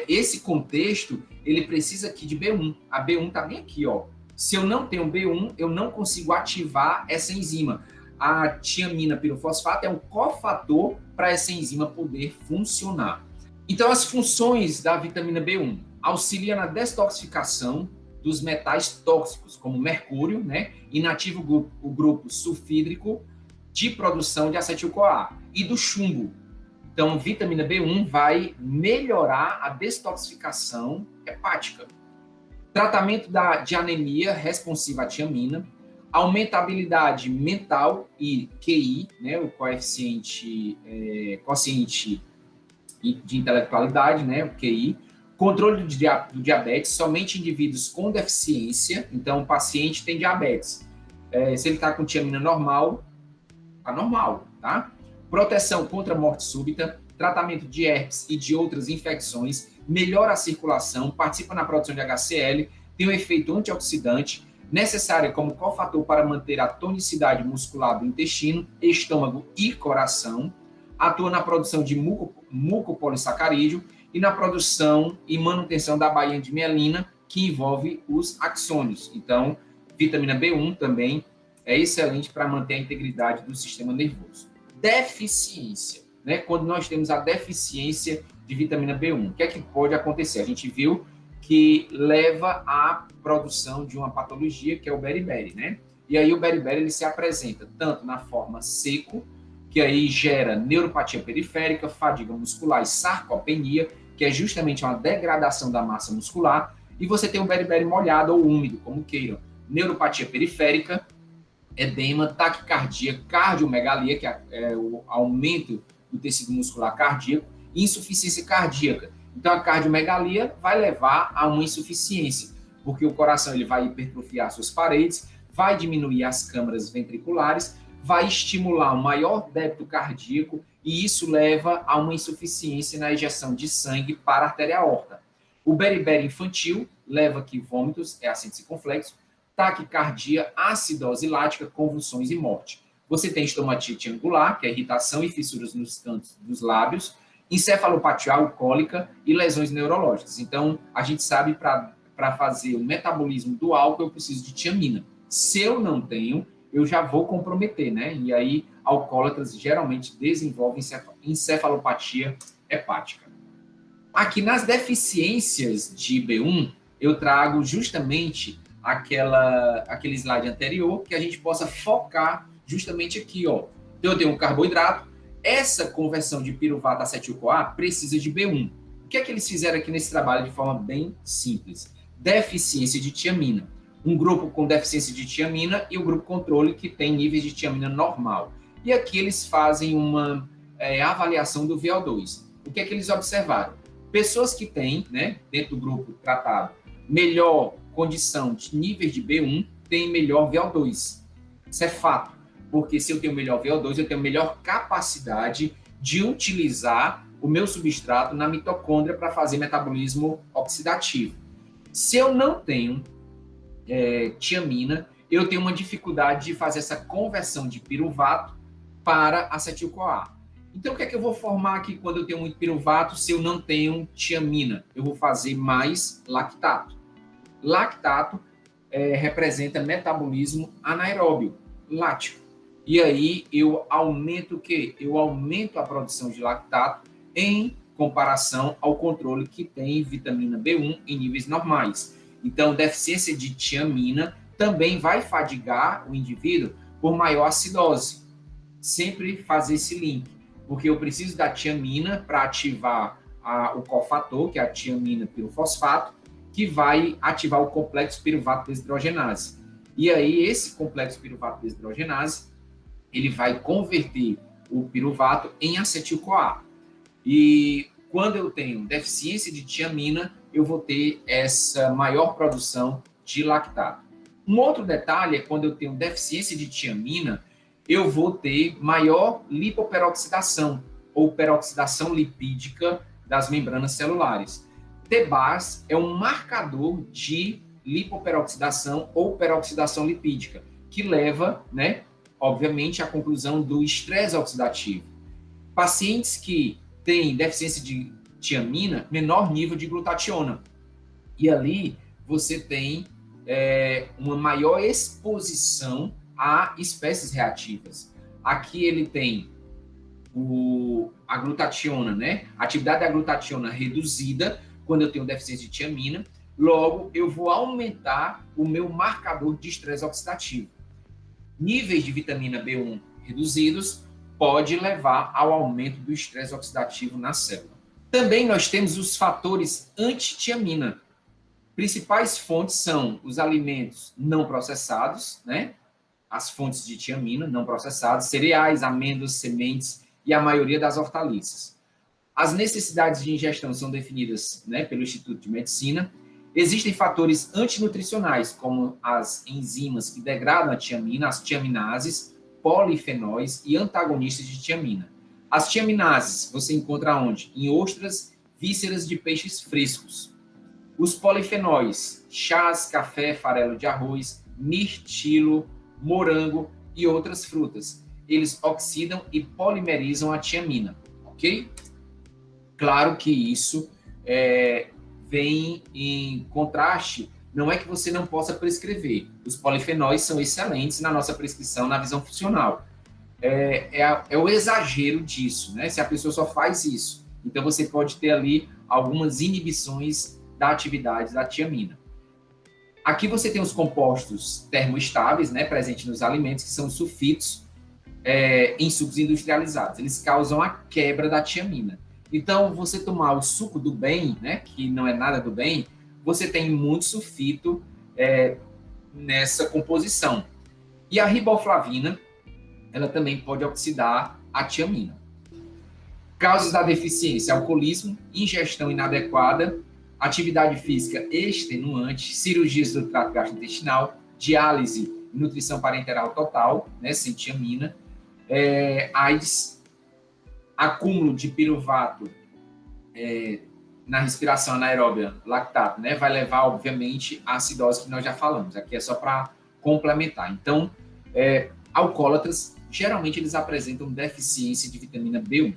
esse contexto, ele precisa aqui de B1. A B1 está bem aqui, ó. Se eu não tenho B1, eu não consigo ativar essa enzima. A tiamina pirofosfato é um cofator para essa enzima poder funcionar. Então, as funções da vitamina B1 auxilia na detoxificação dos metais tóxicos, como mercúrio, né? Inativa o grupo sulfídrico de produção de acetil-CoA e do chumbo. Então, vitamina B1 vai melhorar a detoxificação hepática. Tratamento de anemia responsiva à tiamina, aumenta a habilidade mental e QI, né, o quociente de intelectualidade, né, o QI, controle do diabetes, somente indivíduos com deficiência, então o paciente tem diabetes, Se ele está com tiamina normal, tá normal, tá? Proteção contra morte súbita, tratamento de herpes e de outras infecções, melhora a circulação, participa na produção de HCl, tem um efeito antioxidante, necessária como cofator para manter a tonicidade muscular do intestino, estômago e coração, atua na produção de mucopolissacarídeo e na produção e manutenção da baía de mielina, que envolve os axônios. Então, vitamina B1 também é excelente para manter a integridade do sistema nervoso. Deficiência, né? Quando nós temos a deficiência de vitamina B1, o que é que pode acontecer? A gente viu que leva à produção de uma patologia que é o beriberi, né? E aí o beriberi ele se apresenta tanto na forma seco, que aí gera neuropatia periférica, fadiga muscular e sarcopenia, que é justamente uma degradação da massa muscular, e você tem o beriberi molhado ou úmido, como queiram, neuropatia periférica, edema, taquicardia, cardiomegalia, que é o aumento do tecido muscular cardíaco, e insuficiência cardíaca. Então, a cardiomegalia vai levar a uma insuficiência, porque o coração ele vai hipertrofiar suas paredes, vai diminuir as câmaras ventriculares, vai estimular um maior débito cardíaco, e isso leva a uma insuficiência na ejeção de sangue para a artéria aorta. O beriberi infantil leva aqui vômitos, é assim circunflexo, taquicardia, acidose lática, convulsões e morte. Você tem estomatite angular, que é irritação e fissuras nos cantos dos lábios, encefalopatia alcoólica e lesões neurológicas. Então, a gente sabe para fazer o metabolismo do álcool, eu preciso de tiamina. Se eu não tenho, eu já vou comprometer, né? E aí, alcoólatras geralmente desenvolvem encefalopatia hepática. Aqui nas deficiências de B1, eu trago justamente aquele slide anterior, que a gente possa focar justamente aqui, ó. Então, eu tenho um carboidrato, essa conversão de piruvato a acetil-CoA precisa de B1. O que é que eles fizeram aqui nesse trabalho de forma bem simples? Deficiência de tiamina. Um grupo com deficiência de tiamina e o grupo controle que tem níveis de tiamina normal. E aqui eles fazem uma avaliação do VO2. O que é que eles observaram? Pessoas que têm, né, dentro do grupo tratado, melhor condição de níveis de B1, têm melhor VO2. Isso é fato, porque se eu tenho melhor VO2, eu tenho melhor capacidade de utilizar o meu substrato na mitocôndria para fazer metabolismo oxidativo. Se eu não tenho tiamina, eu tenho uma dificuldade de fazer essa conversão de piruvato para acetil-CoA. Então, o que é que eu vou formar aqui quando eu tenho muito piruvato se eu não tenho tiamina? Eu vou fazer mais lactato. Lactato representa metabolismo anaeróbio, lático. E aí eu aumento o quê? Eu aumento a produção de lactato em comparação ao controle que tem vitamina B1 em níveis normais. Então, deficiência de tiamina também vai fadigar o indivíduo por maior acidose. Sempre fazer esse link, porque eu preciso da tiamina para ativar o cofator, que é a tiamina pirofosfato, que vai ativar o complexo piruvato desidrogenase. E aí, esse complexo piruvato desidrogenase, ele vai converter o piruvato em acetil-CoA. E quando eu tenho deficiência de tiamina, eu vou ter essa maior produção de lactato. Um outro detalhe é quando eu tenho deficiência de tiamina, eu vou ter maior lipoperoxidação ou peroxidação lipídica das membranas celulares. TBAS é um marcador de lipoperoxidação ou peroxidação lipídica, que leva, né, obviamente, à conclusão do estresse oxidativo. Pacientes que têm deficiência de tiamina, menor nível de glutationa. E ali você tem uma maior exposição a espécies reativas. Aqui ele tem a glutationa, né? A atividade da glutationa reduzida quando eu tenho deficiência de tiamina, logo eu vou aumentar o meu marcador de estresse oxidativo. Níveis de vitamina B1 reduzidos pode levar ao aumento do estresse oxidativo na célula. Também nós temos os fatores anti-tiamina. Principais fontes são os alimentos não processados, né? As fontes de tiamina não processadas, cereais, amêndoas, sementes e a maioria das hortaliças. As necessidades de ingestão são definidas, né, pelo Instituto de Medicina. Existem fatores antinutricionais, como as enzimas que degradam a tiamina, as tiaminases, polifenóis e antagonistas de tiamina. As tiaminases você encontra onde? Em ostras, vísceras de peixes frescos. Os polifenóis, chás, café, farelo de arroz, mirtilo, morango e outras frutas. Eles oxidam e polimerizam a tiamina, ok? Claro que isso vem em contraste, não é que você não possa prescrever. Os polifenóis são excelentes na nossa prescrição, na visão funcional. É o exagero disso, né? Se a pessoa só faz isso. Então, você pode ter ali algumas inibições da atividade da tiamina. Aqui você tem os compostos termoestáveis, né, presentes nos alimentos, que são os sulfitos em sucos industrializados. Eles causam a quebra da tiamina. Então, você tomar o suco do bem, né, que não é nada do bem, você tem muito sulfito nessa composição. E a riboflavina, ela também pode oxidar a tiamina. Causas da deficiência: alcoolismo, ingestão inadequada, atividade física extenuante, cirurgias do trato gastrointestinal, diálise e nutrição parenteral total, né, sem tiamina, AIDS, acúmulo de piruvato na respiração anaeróbia, lactato, né, vai levar, obviamente, à acidose, que nós já falamos. Aqui é só para complementar. Então, alcoólatras, geralmente eles apresentam deficiência de vitamina B1.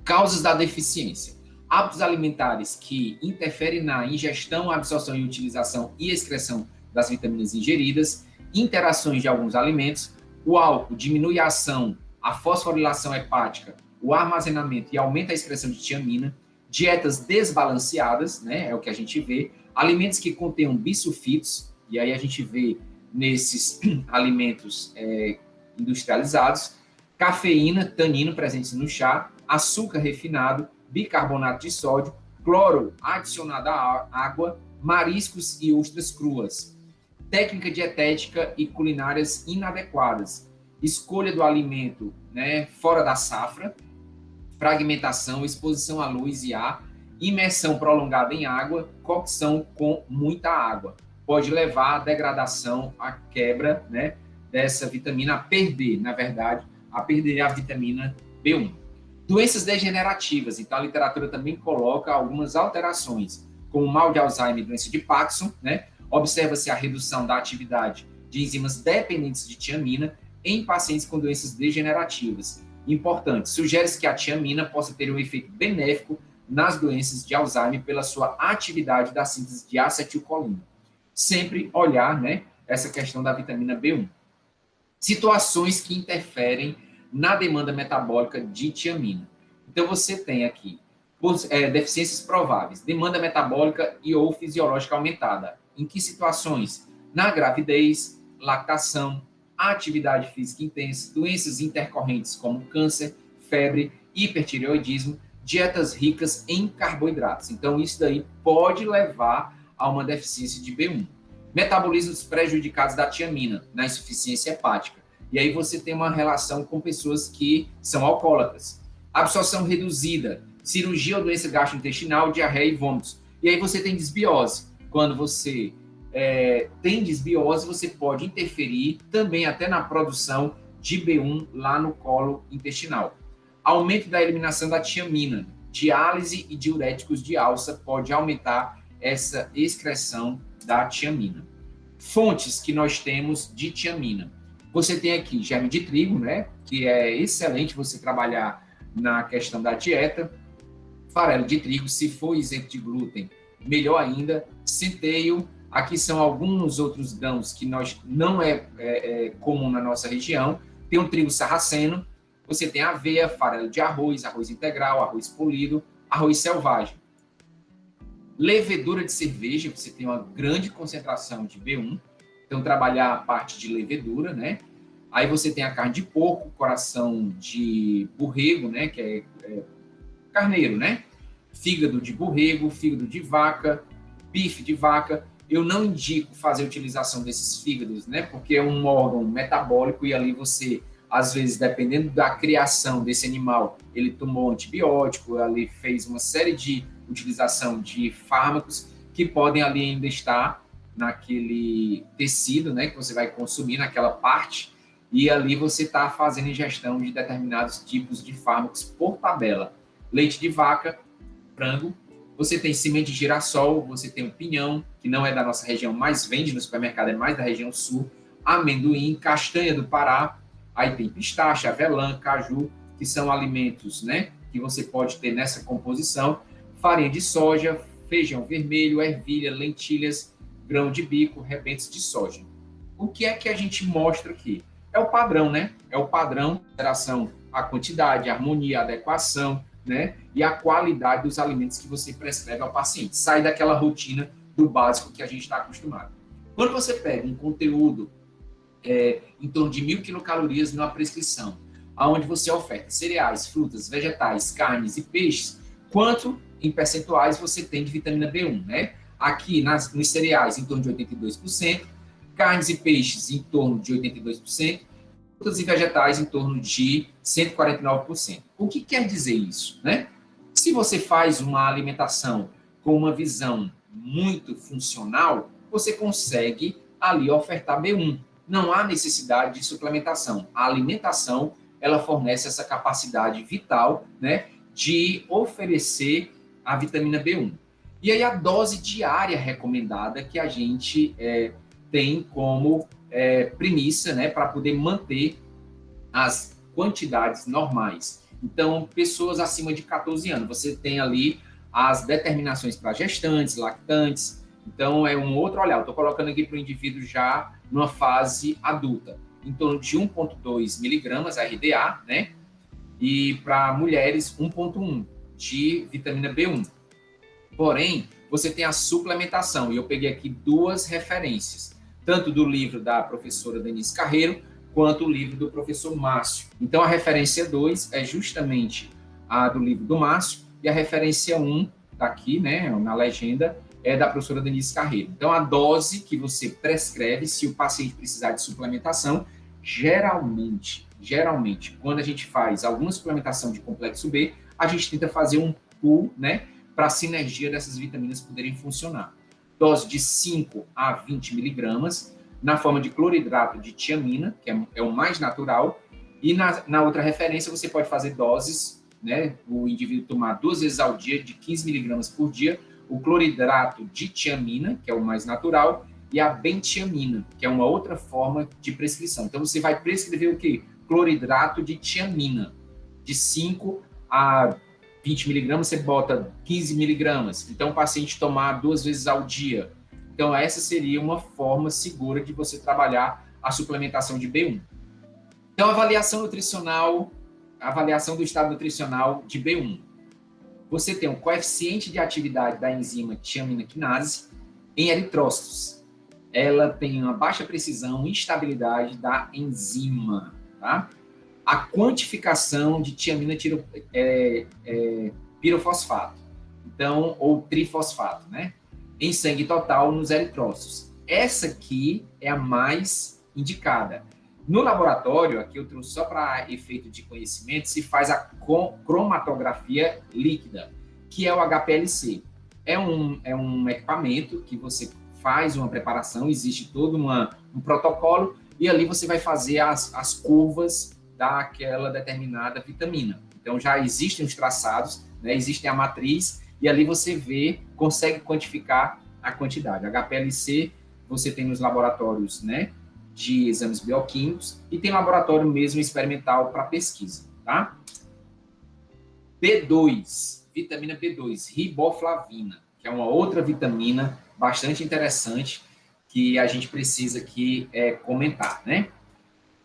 Causas da deficiência: hábitos alimentares que interferem na ingestão, absorção e utilização e excreção das vitaminas ingeridas, interações de alguns alimentos, o álcool diminui a ação, a fosforilação hepática, o armazenamento e aumenta a excreção de tiamina, dietas desbalanceadas, né, é o que a gente vê, alimentos que contenham bisulfitos, e aí a gente vê nesses alimentos industrializados, cafeína, tanino presentes no chá, açúcar refinado, bicarbonato de sódio, cloro adicionado à água, mariscos e ostras cruas, técnica dietética e culinárias inadequadas, escolha do alimento, né, fora da safra, fragmentação, exposição à luz e ar, imersão prolongada em água, cocção com muita água. Pode levar à degradação, à quebra, né, dessa vitamina, a perder, na verdade, a perder a vitamina B1. Doenças degenerativas, então a literatura também coloca algumas alterações, como mal de Alzheimer e doença de Parkinson, né? Observa-se a redução da atividade de enzimas dependentes de tiamina em pacientes com doenças degenerativas. Importante, sugere-se que a tiamina possa ter um efeito benéfico nas doenças de Alzheimer pela sua atividade da síntese de acetilcolina. Sempre olhar, né, essa questão da vitamina B1. Situações que interferem na demanda metabólica de tiamina. Então, você tem aqui deficiências prováveis, demanda metabólica e ou fisiológica aumentada. Em que situações? Na gravidez, lactação, atividade física intensa, doenças intercorrentes como câncer, febre, hipertireoidismo, dietas ricas em carboidratos. Então, isso daí pode levar a uma deficiência de B1. Metabolismos prejudicados da tiamina, na insuficiência hepática. E aí você tem uma relação com pessoas que são alcoólatras. Absorção reduzida, cirurgia ou doença gastrointestinal, diarreia e vômitos. E aí você tem desbiose. Quando você tem desbiose, você pode interferir também até na produção de B1 lá no colo intestinal. Aumento da eliminação da tiamina. Diálise e diuréticos de alça pode aumentar essa excreção da tiamina. Fontes que nós temos de tiamina. Você tem aqui germe de trigo, né, que é excelente você trabalhar na questão da dieta. Farelo de trigo, se for isento de glúten, melhor ainda. Centeio, aqui são alguns outros grãos que não é comum na nossa região. Tem o trigo sarraceno, você tem aveia, farelo de arroz, arroz integral, arroz polido, arroz selvagem. Levedura de cerveja, você tem uma grande concentração de B1, então trabalhar a parte de levedura, né? Aí você tem a carne de porco, coração de borrego, né? Que é carneiro, né? Fígado de borrego, fígado de vaca, bife de vaca. Eu não indico fazer a utilização desses fígados, né? Porque é um órgão metabólico e ali você, às vezes, dependendo da criação desse animal, ele tomou antibiótico, ali fez uma série de utilização de fármacos que podem ali ainda estar naquele tecido, né, que você vai consumir naquela parte, e ali você está fazendo ingestão de determinados tipos de fármacos por tabela. Leite de vaca, frango, você tem semente de girassol, você tem o pinhão, que não é da nossa região, mas vende no supermercado, é mais da região sul, amendoim, castanha do Pará, aí tem pistache, avelã, caju, que são alimentos, né, que você pode ter nessa composição, farinha de soja, feijão vermelho, ervilha, lentilhas, grão de bico, rebentes de soja. O que é que a gente mostra aqui? É o padrão, né? É o padrão, em relação à quantidade, à harmonia, à adequação, né? E a qualidade dos alimentos que você prescreve ao paciente. Sai daquela rotina do básico que a gente está acostumado. Quando você pega um conteúdo em torno de 1.000 quilocalorias numa prescrição, onde você oferta cereais, frutas, vegetais, carnes e peixes, quanto em percentuais você tem de vitamina B1, né? Aqui nos cereais, em torno de 82%, carnes e peixes, em torno de 82%, frutas e vegetais, em torno de 149%. O que quer dizer isso, né? Se você faz uma alimentação com uma visão muito funcional, você consegue ali ofertar B1. Não há necessidade de suplementação. A alimentação, ela fornece essa capacidade vital, né, de oferecer a vitamina B1. E aí a dose diária recomendada que a gente tem como premissa, né, para poder manter as quantidades normais. Então, pessoas acima de 14 anos, você tem ali as determinações para gestantes, lactantes. Então, é um outro olhar. Eu estou colocando aqui para o indivíduo já numa fase adulta, em torno de 1,2 miligramas RDA, né? E para mulheres, 1,1 de vitamina B1. Porém, você tem a suplementação, e eu peguei aqui duas referências, tanto do livro da professora Denise Carreiro, quanto o livro do professor Márcio. Então, a referência 2 é justamente a do livro do Márcio, e a referência 1, está aqui, né, na legenda, é da professora Denise Carreiro. Então, a dose que você prescreve, se o paciente precisar de suplementação, geralmente, quando a gente faz alguma suplementação de complexo B, a gente tenta fazer um pool, né, para a sinergia dessas vitaminas poderem funcionar. Dose de 5 a 20 miligramas, na forma de cloridrato de tiamina, que é o mais natural, e na outra referência você pode fazer doses, né, o indivíduo tomar 2 vezes ao dia, de 15 miligramas por dia, o cloridrato de tiamina, que é o mais natural, e a bentiamina, que é uma outra forma de prescrição. Então, você vai prescrever o quê? Cloridrato de tiamina, de 5 a 20 miligramas, você bota 15 miligramas. Então, o paciente tomar 2 vezes ao dia. Então, essa seria uma forma segura de você trabalhar a suplementação de B1. Então, avaliação nutricional, avaliação do estado nutricional de B1. Você tem um coeficiente de atividade da enzima tiamina quinase em eritrócitos. Ela tem uma baixa precisão e instabilidade da enzima, tá? A quantificação de tiamina pirofosfato, então, ou trifosfato, né? Em sangue total nos eritrócitos. Essa aqui é a mais indicada. No laboratório, aqui eu trouxe só para efeito de conhecimento, se faz a cromatografia líquida, que é o HPLC. É um equipamento que você faz uma preparação, existe todo um protocolo, e ali você vai fazer as curvas daquela determinada vitamina. Então, já existem os traçados, né, existe a matriz, e ali você consegue quantificar a quantidade. HPLC você tem nos laboratórios, né, de exames bioquímicos, e tem laboratório mesmo experimental para pesquisa, tá? B2, vitamina B2, riboflavina, que é uma outra vitamina bastante interessante que a gente precisa aqui comentar, né?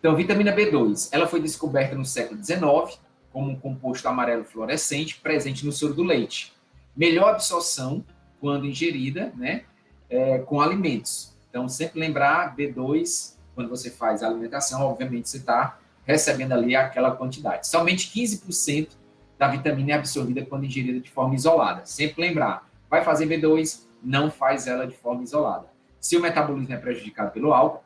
Então, vitamina B2, ela foi descoberta no século XIX como um composto amarelo fluorescente presente no soro do leite. Melhor absorção quando ingerida, né, com alimentos. Então, sempre lembrar, B2, quando você faz a alimentação, obviamente você está recebendo ali aquela quantidade. Somente 15% da vitamina é absorvida quando ingerida de forma isolada. Sempre lembrar, vai fazer B2, não faz ela de forma isolada. Se o metabolismo é prejudicado pelo álcool,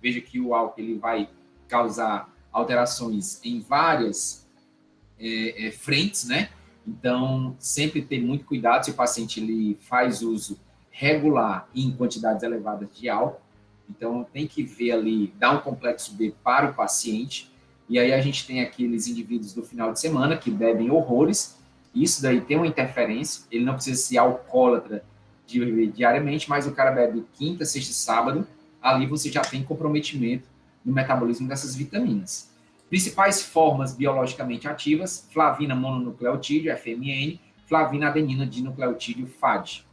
veja que o álcool ele vai causar alterações em várias frentes, né? Então, sempre ter muito cuidado se o paciente ele faz uso regular e em quantidades elevadas de álcool. Então, tem que ver ali, dar um complexo B para o paciente. E aí a gente tem aqueles indivíduos do final de semana que bebem horrores. Isso daí tem uma interferência. Ele não precisa ser alcoólatra diariamente, mas o cara bebe quinta, sexta e sábado. Ali você já tem comprometimento no metabolismo dessas vitaminas. Principais formas biologicamente ativas: flavina mononucleotídeo, FMN, flavina adenina dinucleotídeo, FAD,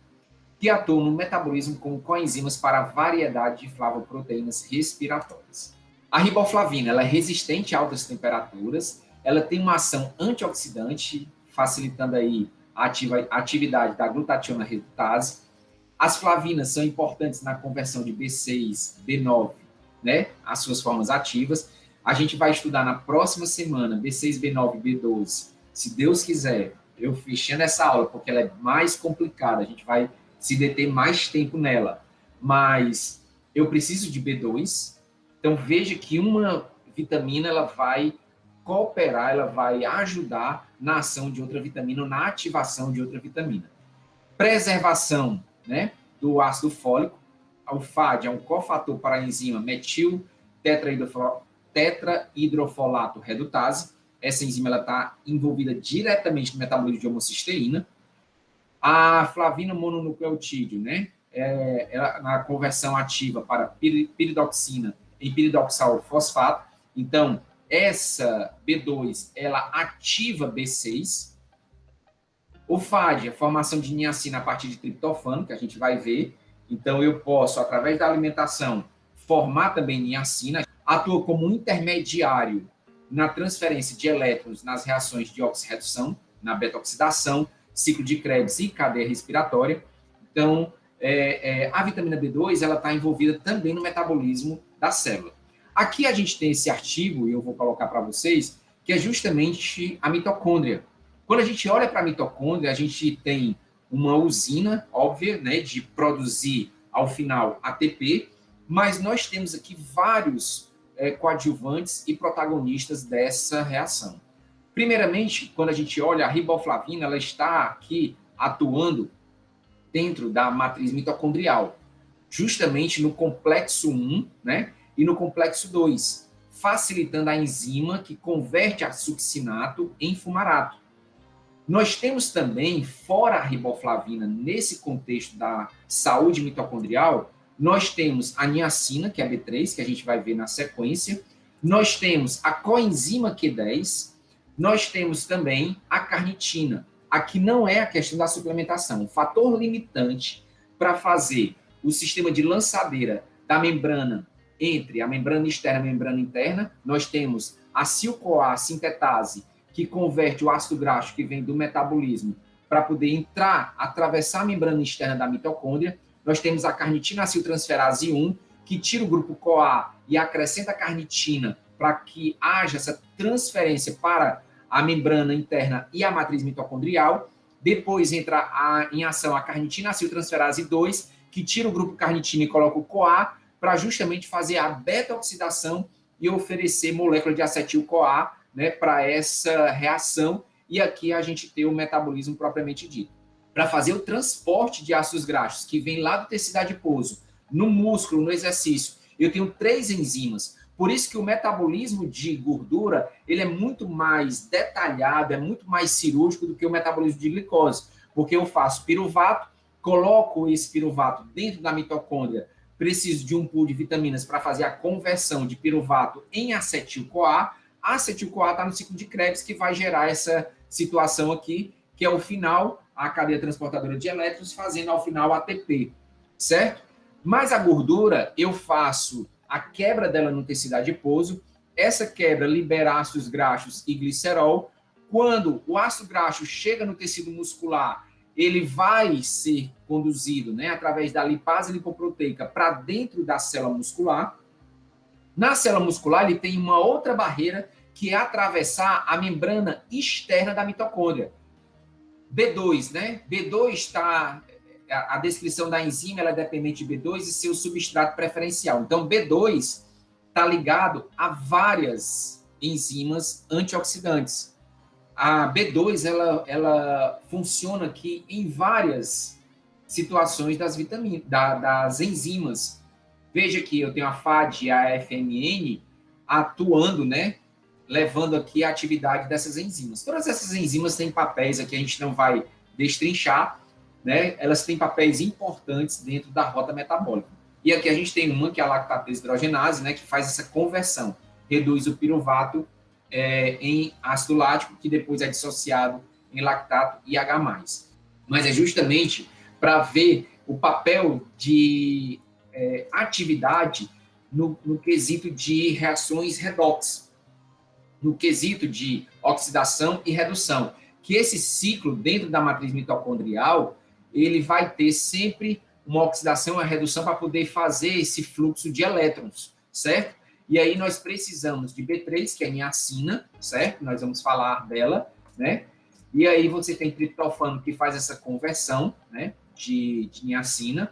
que atuam no metabolismo como coenzimas para a variedade de flavoproteínas respiratórias. A riboflavina, ela é resistente a altas temperaturas, ela tem uma ação antioxidante, facilitando aí a atividade da glutationa redutase. As flavinas são importantes na conversão de B6, B9, né, as suas formas ativas. A gente vai estudar na próxima semana B6, B9, B12. Se Deus quiser, eu fechando essa aula, porque ela é mais complicada, a gente vai se deter mais tempo nela. Mas eu preciso de B2, então veja que uma vitamina ela vai cooperar, ela vai ajudar na ação de outra vitamina, ou na ativação de outra vitamina. Preservação, né, do ácido fólico. O FAD é um cofator para a enzima metil tetrahidrofolato redutase. Essa enzima está envolvida diretamente no metabolismo de homocisteína. A flavina mononucleotídeo, né, na conversão ativa para piridoxina em piridoxal fosfato. Então, essa B2, ela ativa B6. O FAD, a formação de niacina a partir de triptofano, que a gente vai ver. Então, eu posso, através da alimentação, formar também niacina. Atua como um intermediário na transferência de elétrons nas reações de oxirredução, na beta-oxidação, ciclo de Krebs e cadeia respiratória. Então, a vitamina B2 ela está envolvida também no metabolismo da célula. Aqui a gente tem esse artigo, e eu vou colocar para vocês, que é justamente a mitocôndria. Quando a gente olha para a mitocôndria, a gente tem uma usina, óbvia, né, de produzir, ao final, ATP, mas nós temos aqui vários coadjuvantes e protagonistas dessa reação. Primeiramente, quando a gente olha, a riboflavina, ela está aqui atuando dentro da matriz mitocondrial, justamente no complexo 1, né, e no complexo 2, facilitando a enzima que converte a succinato em fumarato. Nós temos também, fora a riboflavina, nesse contexto da saúde mitocondrial, nós temos a niacina, que é a B3, que a gente vai ver na sequência, nós temos a coenzima Q10, nós temos também a carnitina. Aqui não é a questão da suplementação. O fator limitante para fazer o sistema de lançadeira da membrana entre a membrana externa e a membrana interna, nós temos a sil-CoA sintetase, que converte o ácido graxo que vem do metabolismo para poder entrar, atravessar a membrana externa da mitocôndria. Nós temos a carnitina aciltransferase 1, que tira o grupo CoA e acrescenta a carnitina para que haja essa transferência para a membrana interna e a matriz mitocondrial. Depois entra em ação a carnitina aciltransferase 2, que tira o grupo carnitina e coloca o CoA para justamente fazer a beta-oxidação e oferecer molécula de acetil-CoA, né, para essa reação, e aqui a gente tem o metabolismo propriamente dito. Para fazer o transporte de ácidos graxos, que vem lá do tecido adiposo, no músculo, no exercício, eu tenho 3 enzimas. Por isso que o metabolismo de gordura, ele é muito mais detalhado, é muito mais cirúrgico do que o metabolismo de glicose, porque eu faço piruvato, coloco esse piruvato dentro da mitocôndria, preciso de um pool de vitaminas para fazer a conversão de piruvato em acetil-CoA. A acetil-CoA está no ciclo de Krebs, que vai gerar essa situação aqui, que é o final, a cadeia transportadora de elétrons, fazendo ao final ATP, certo? Mas a gordura, eu faço a quebra dela no tecido adiposo, essa quebra libera ácidos graxos e glicerol. Quando o ácido graxo chega no tecido muscular, ele vai ser conduzido, né, através da lipase lipoproteica para dentro da célula muscular. Na célula muscular, ele tem uma outra barreira, que é atravessar a membrana externa da mitocôndria. B2, né? B2 está... A descrição da enzima ela é dependente de B2 e seu substrato preferencial. Então, B2 está ligado a várias enzimas antioxidantes. A B2 ela funciona aqui em várias situações das vitaminas, das enzimas. Veja que eu tenho a FAD e a FMN atuando, né, levando aqui a atividade dessas enzimas. Todas essas enzimas têm papéis aqui, a gente não vai destrinchar, né? Elas têm papéis importantes dentro da rota metabólica. E aqui a gente tem uma, que é a lactatase hidrogenase, né, que faz essa conversão, reduz o piruvato em ácido lático, que depois é dissociado em lactato e H+. Mas é justamente para ver o papel de atividade no quesito de reações redox, no quesito de oxidação e redução, que esse ciclo dentro da matriz mitocondrial, ele vai ter sempre uma oxidação e uma redução para poder fazer esse fluxo de elétrons, certo? E aí nós precisamos de B3, que é a niacina, certo? Nós vamos falar dela, né? E aí você tem triptofano, que faz essa conversão, né, de niacina,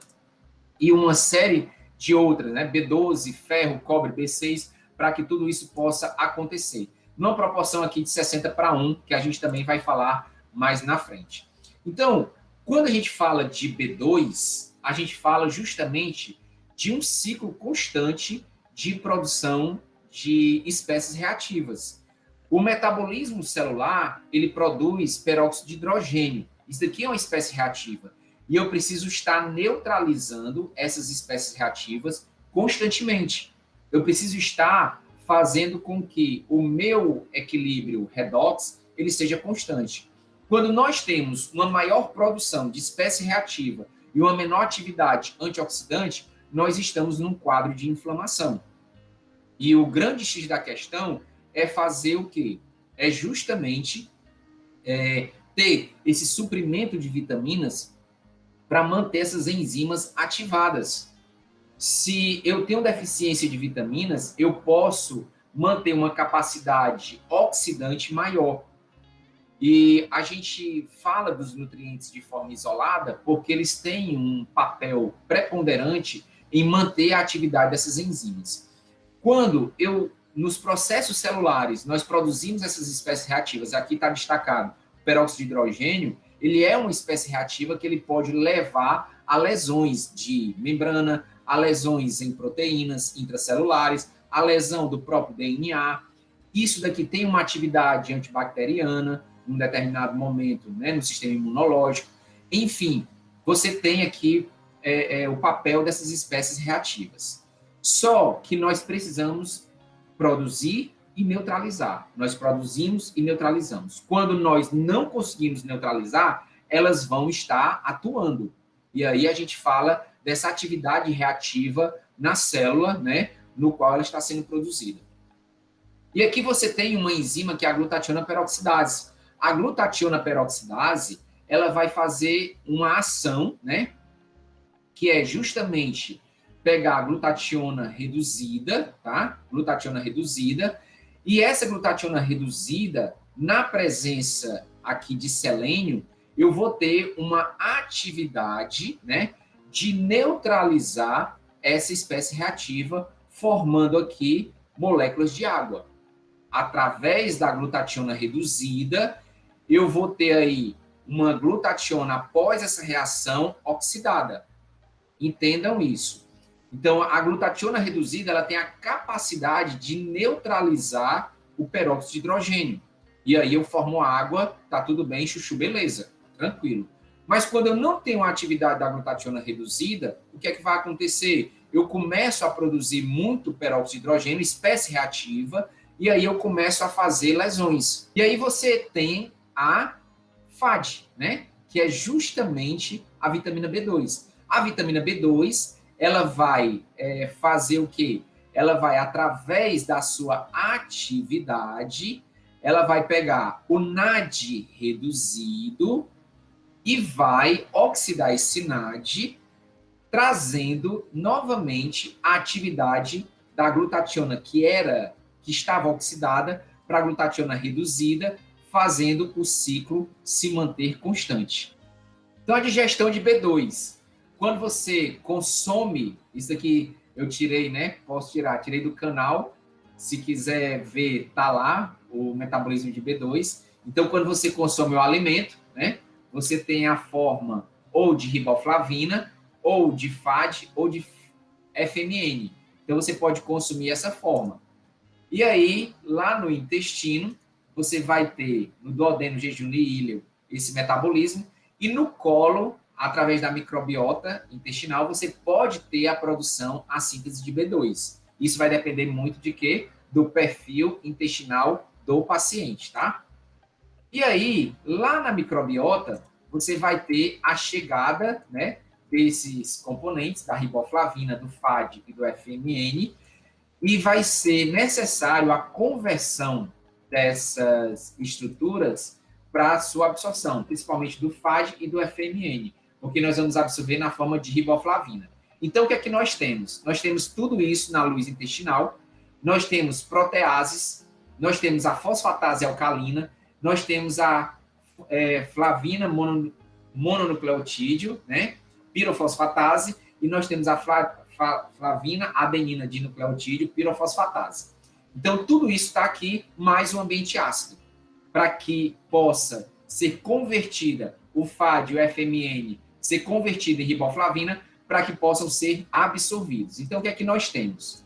e uma série de outras, né, B12, ferro, cobre, B6, para que tudo isso possa acontecer. Numa proporção aqui de 60:1, que a gente também vai falar mais na frente. Então, quando a gente fala de B2, a gente fala justamente de um ciclo constante de produção de espécies reativas. O metabolismo celular, ele produz peróxido de hidrogênio. Isso daqui é uma espécie reativa. E eu preciso estar neutralizando essas espécies reativas constantemente. Eu preciso estar fazendo com que o meu equilíbrio redox ele seja constante. Quando nós temos uma maior produção de espécie reativa e uma menor atividade antioxidante, nós estamos num quadro de inflamação. E o grande X da questão é fazer o quê? É justamente ter esse suprimento de vitaminas para manter essas enzimas ativadas. Se eu tenho deficiência de vitaminas, eu posso manter uma capacidade oxidante maior. E a gente fala dos nutrientes de forma isolada porque eles têm um papel preponderante em manter a atividade dessas enzimas. Quando nos processos celulares, nós produzimos essas espécies reativas, aqui está destacado o peróxido de hidrogênio, ele é uma espécie reativa que ele pode levar a lesões de membrana, a lesões em proteínas intracelulares, a lesão do próprio DNA. Isso daqui tem uma atividade antibacteriana, em um determinado momento, né, no sistema imunológico. Enfim, você tem aqui o papel dessas espécies reativas. Só que nós precisamos produzir e neutralizar. Nós produzimos e neutralizamos. Quando nós não conseguimos neutralizar, elas vão estar atuando. E aí a gente fala dessa atividade reativa na célula, né, no qual ela está sendo produzida. E aqui você tem uma enzima que é a glutationa peroxidase. A glutationa peroxidase, ela vai fazer uma ação, né, que é justamente pegar a glutationa reduzida, tá? Glutationa reduzida, e essa glutationa reduzida, na presença aqui de selênio, eu vou ter uma atividade, né, de neutralizar essa espécie reativa, formando aqui moléculas de água. Através da glutationa reduzida, eu vou ter aí uma glutationa após essa reação oxidada. Entendam isso. Então, a glutationa reduzida, ela tem a capacidade de neutralizar o peróxido de hidrogênio. E aí eu formo água, tá tudo bem, chuchu, beleza, tranquilo. Mas quando eu não tenho a atividade da glutationa reduzida, o que é que vai acontecer? Eu começo a produzir muito peróxido de hidrogênio, espécie reativa, e aí eu começo a fazer lesões. E aí você tem a FAD, né? Que é justamente a vitamina B2. A vitamina B2, ela vai fazer o quê? Ela vai, através da sua atividade, ela vai pegar o NAD reduzido e vai oxidar esse NAD, trazendo novamente a atividade da glutationa que estava oxidada para a glutationa reduzida, fazendo o ciclo se manter constante. Então, a digestão de B2. Quando você consome, isso aqui eu tirei, né? Posso tirar, tirei do canal. Se quiser ver, tá lá o metabolismo de B2. Então, quando você consome o alimento, né? Você tem a forma ou de riboflavina, ou de FAD, ou de FMN. Então, você pode consumir essa forma. E aí, lá no intestino, você vai ter, no duodeno, jejum e íleo, esse metabolismo, e no colo, através da microbiota intestinal, você pode ter a produção, a síntese de B2. Isso vai depender muito de quê? Do perfil intestinal do paciente, tá? E aí, lá na microbiota, você vai ter a chegada, né, desses componentes, da riboflavina, do FAD e do FMN, e vai ser necessário a conversão dessas estruturas para a sua absorção, principalmente do FAD e do FMN, porque nós vamos absorver na forma de riboflavina. Então, o que é que nós temos? Nós temos tudo isso na luz intestinal, nós temos proteases, nós temos a fosfatase alcalina, nós temos a flavina mononucleotídeo, né, pirofosfatase, e nós temos a flavina adenina dinucleotídeo, pirofosfatase. Então, tudo isso está aqui, mais um ambiente ácido, para que possa ser convertida, o FAD e o FMN, ser convertido em riboflavina, para que possam ser absorvidos. Então, o que é que nós temos?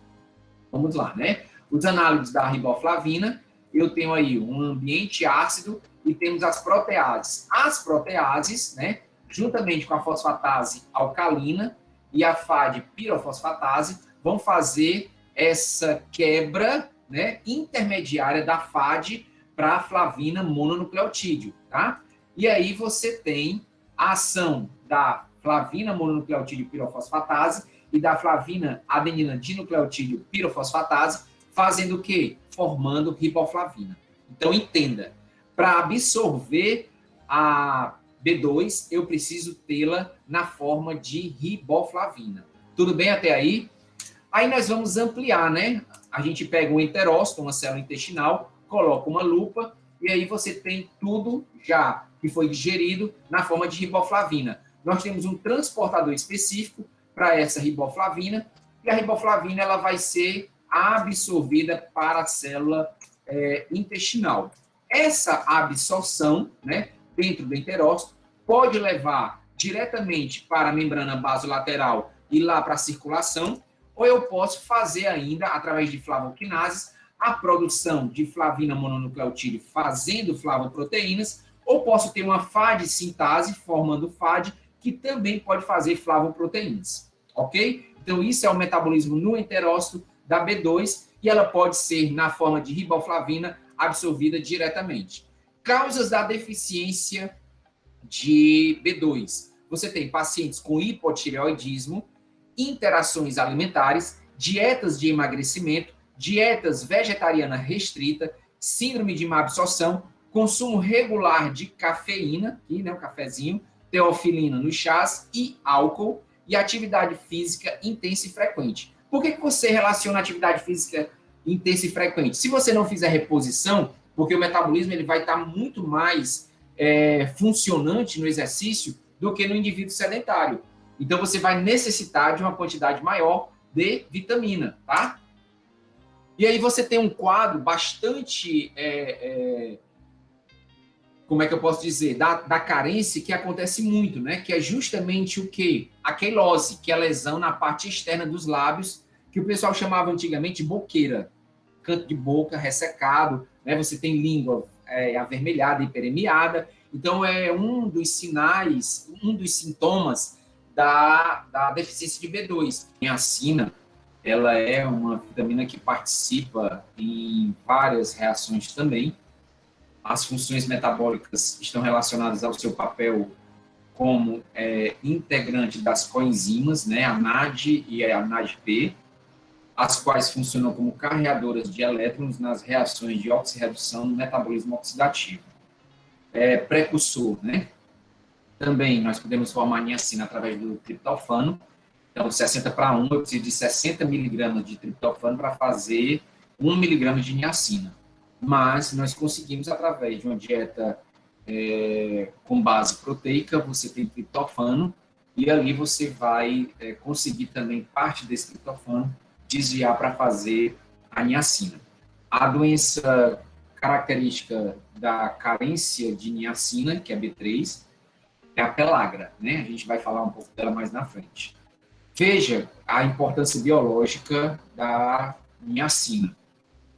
Vamos lá, né? Os análises da riboflavina, eu tenho aí um ambiente ácido e temos as proteases. As proteases, né, juntamente com a fosfatase alcalina e a FAD pirofosfatase, vão fazer essa quebra, né, intermediária da FAD para a flavina mononucleotídeo, tá? E aí você tem a ação da flavina mononucleotídeo pirofosfatase e da flavina adenina dinucleotídeo pirofosfatase, fazendo o quê? Formando riboflavina. Então, entenda, para absorver a B2, eu preciso tê-la na forma de riboflavina. Tudo bem até aí? Aí nós vamos ampliar, né? A gente pega um enterócito, uma célula intestinal, coloca uma lupa, e aí você tem tudo já que foi digerido na forma de riboflavina. Nós temos um transportador específico para essa riboflavina, e a riboflavina ela vai ser absorvida para a célula intestinal. Essa absorção, né, dentro do enterócito, pode levar diretamente para a membrana basolateral e lá para a circulação, ou eu posso fazer ainda, através de flavoquinases, a produção de flavina mononucleotídeo fazendo flavoproteínas, ou posso ter uma FAD sintase formando FAD, que também pode fazer flavoproteínas, ok? Então, isso é o metabolismo no enterócito da B2, e ela pode ser na forma de riboflavina absorvida diretamente. Causas da deficiência de B2. Você tem pacientes com hipotireoidismo, interações alimentares, dietas de emagrecimento, dietas vegetariana restrita, síndrome de má absorção, consumo regular de cafeína, aqui, né, o cafezinho, teofilina nos chás e álcool, e atividade física intensa e frequente. Por que você relaciona atividade física intensa e frequente? Se você não fizer reposição, porque o metabolismo ele vai estar muito mais funcionante no exercício do que no indivíduo sedentário. Então, você vai necessitar de uma quantidade maior de vitamina, tá? E aí você tem um quadro bastante, como é que eu posso dizer, da carência que acontece muito, né? Que é justamente o quê? A queilose, que é a lesão na parte externa dos lábios, que o pessoal chamava antigamente de boqueira. Canto de boca ressecado, né? Você tem língua avermelhada, hiperemiada. Então, é um dos sinais, um dos sintomas da deficiência de B2. A niacina, ela é uma vitamina que participa em várias reações também. As funções metabólicas estão relacionadas ao seu papel como integrante das coenzimas, né, a NAD e a NADP, as quais funcionam como carreadoras de elétrons nas reações de oxirredução no metabolismo oxidativo. Precursor, né? Também nós podemos formar niacina através do triptofano. Então, 60:1, eu preciso de 60 miligramas de triptofano para fazer 1 miligrama de niacina. Mas nós conseguimos, através de uma dieta com base proteica, você tem triptofano, e ali você vai conseguir também parte desse triptofano desviar para fazer a niacina. A doença característica da carência de niacina, que é B3, é a pellagra, né? A gente vai falar um pouco dela mais na frente. Veja a importância biológica da niacina.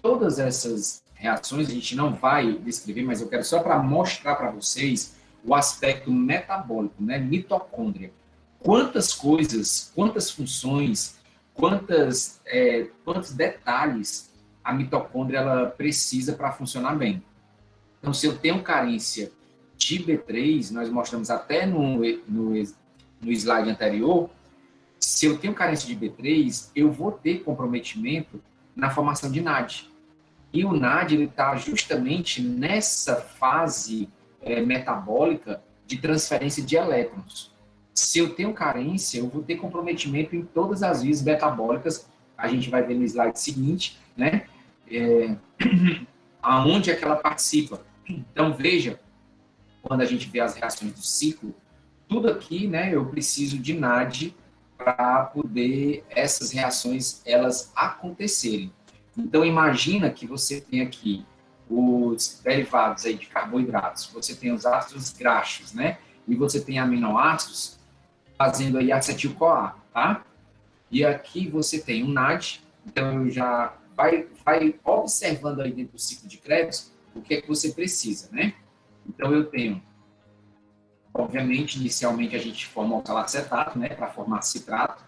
Todas essas reações a gente não vai descrever, mas eu quero só para mostrar para vocês o aspecto metabólico, né? Mitocôndria. Quantas coisas, quantas funções, quantos detalhes a mitocôndria ela precisa para funcionar bem. Então, se eu tenho carência de B3, nós mostramos até no slide anterior, se eu tenho carência de B3, eu vou ter comprometimento na formação de NAD. E o NAD está justamente nessa fase metabólica de transferência de elétrons. Se eu tenho carência, eu vou ter comprometimento em todas as vias metabólicas. A gente vai ver no slide seguinte, né? Aonde é que ela participa. Então, veja, quando a gente vê as reações do ciclo, tudo aqui, né, eu preciso de NAD para poder essas reações elas acontecerem. Então, imagina que você tem aqui os derivados aí de carboidratos, você tem os ácidos graxos, né? E você tem aminoácidos fazendo aí acetil-CoA, tá? E aqui você tem um NAD, então eu já vai observando aí dentro do ciclo de Krebs o que é que você precisa, né? Então eu tenho, obviamente, inicialmente a gente forma oxalacetato, né, para formar citrato,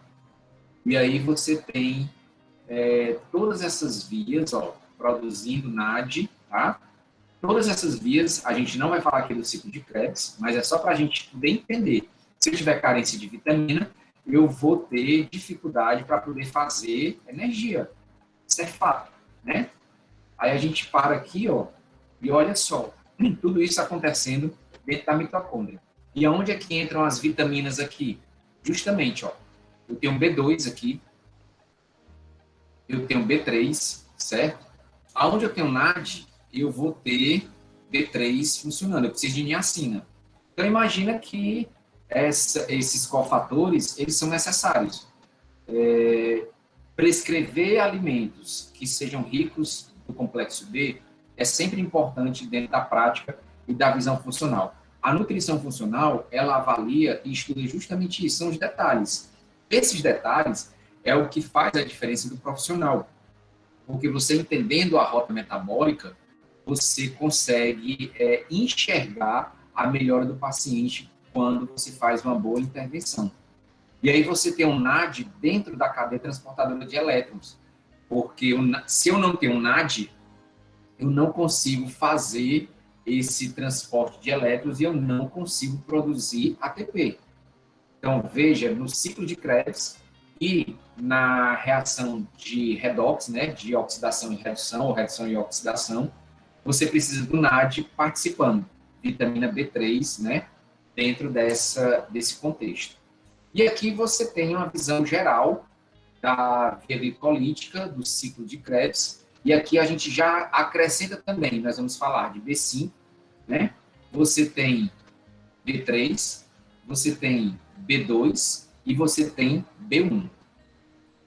e aí você tem todas essas vias, ó, produzindo NAD, tá? Todas essas vias, a gente não vai falar aqui do ciclo de Krebs, mas é só para a gente poder entender. Se eu tiver carência de vitamina, eu vou ter dificuldade para poder fazer energia. Isso é fato, né? Aí a gente para aqui, ó, e olha só, tudo isso acontecendo dentro da mitocôndria. E aonde é que entram as vitaminas aqui? Justamente, ó, eu tenho B2 aqui, eu tenho B3, certo? Aonde eu tenho NAD, eu vou ter B3 funcionando, eu preciso de niacina. Então, imagina que esses cofatores, eles são necessários. Prescrever alimentos que sejam ricos do complexo B é sempre importante dentro da prática e da visão funcional. A nutrição funcional, ela avalia e estuda justamente isso, são os detalhes. Esses detalhes é o que faz a diferença do profissional, porque você entendendo a rota metabólica, você consegue enxergar a melhora do paciente quando você faz uma boa intervenção. E aí você tem um NAD dentro da cadeia transportadora de elétrons, porque se eu não tenho um NAD, eu não consigo fazer esse transporte de elétrons e eu não consigo produzir ATP. Então, veja, no ciclo de Krebs e na reação de redox, né, de oxidação e redução, ou redução e oxidação, você precisa do NAD participando, vitamina B3, né, dentro desse contexto. E aqui você tem uma visão geral da via glicolítica, do ciclo de Krebs, e aqui a gente já acrescenta também, nós vamos falar de B5, né? Você tem B3, você tem B2 e você tem B1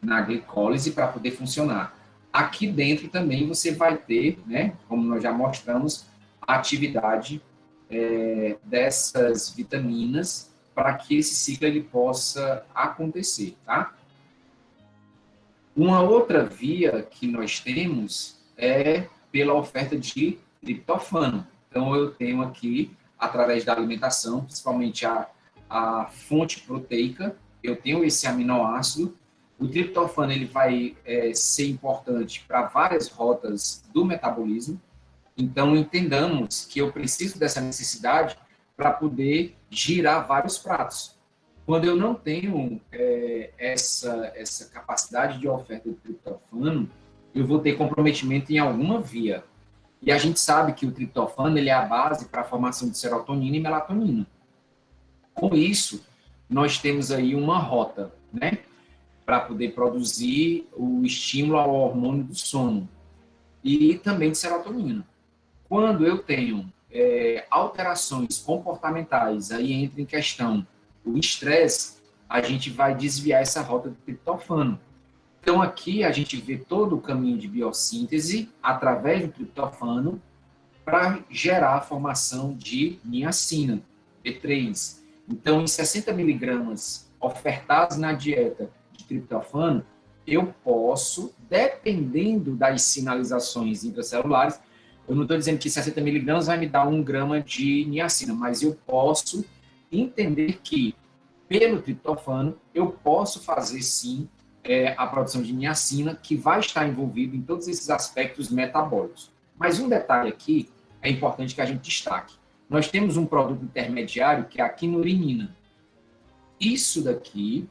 na glicólise para poder funcionar. Aqui dentro também você vai ter, né, como nós já mostramos, a atividade dessas vitaminas para que esse ciclo ele possa acontecer, tá? Uma outra via que nós temos é pela oferta de triptofano. Então, eu tenho aqui, através da alimentação, principalmente a fonte proteica, eu tenho esse aminoácido. O triptofano ele vai ser importante para várias rotas do metabolismo. Então, entendamos que eu preciso dessa necessidade para poder girar vários pratos. Quando eu não tenho essa capacidade de oferta de triptofano, eu vou ter comprometimento em alguma via. E a gente sabe que o triptofano ele é a base para a formação de serotonina e melatonina. Com isso, nós temos aí uma rota, né, para poder produzir o estímulo ao hormônio do sono e também de serotonina. Quando eu tenho alterações comportamentais, aí entra em questão o estresse, a gente vai desviar essa rota do triptofano. Então, aqui a gente vê todo o caminho de biossíntese através do triptofano para gerar a formação de niacina, B3. Então, em 60 miligramas ofertados na dieta de triptofano, eu posso, dependendo das sinalizações intracelulares, eu não estou dizendo que 60 miligramas vai me dar 1 grama de niacina, mas eu posso entender que, pelo triptofano, eu posso fazer, sim, a produção de niacina, que vai estar envolvido em todos esses aspectos metabólicos. Mas um detalhe aqui é importante que a gente destaque. Nós temos um produto intermediário, que é a quinurinina. Isso daqui,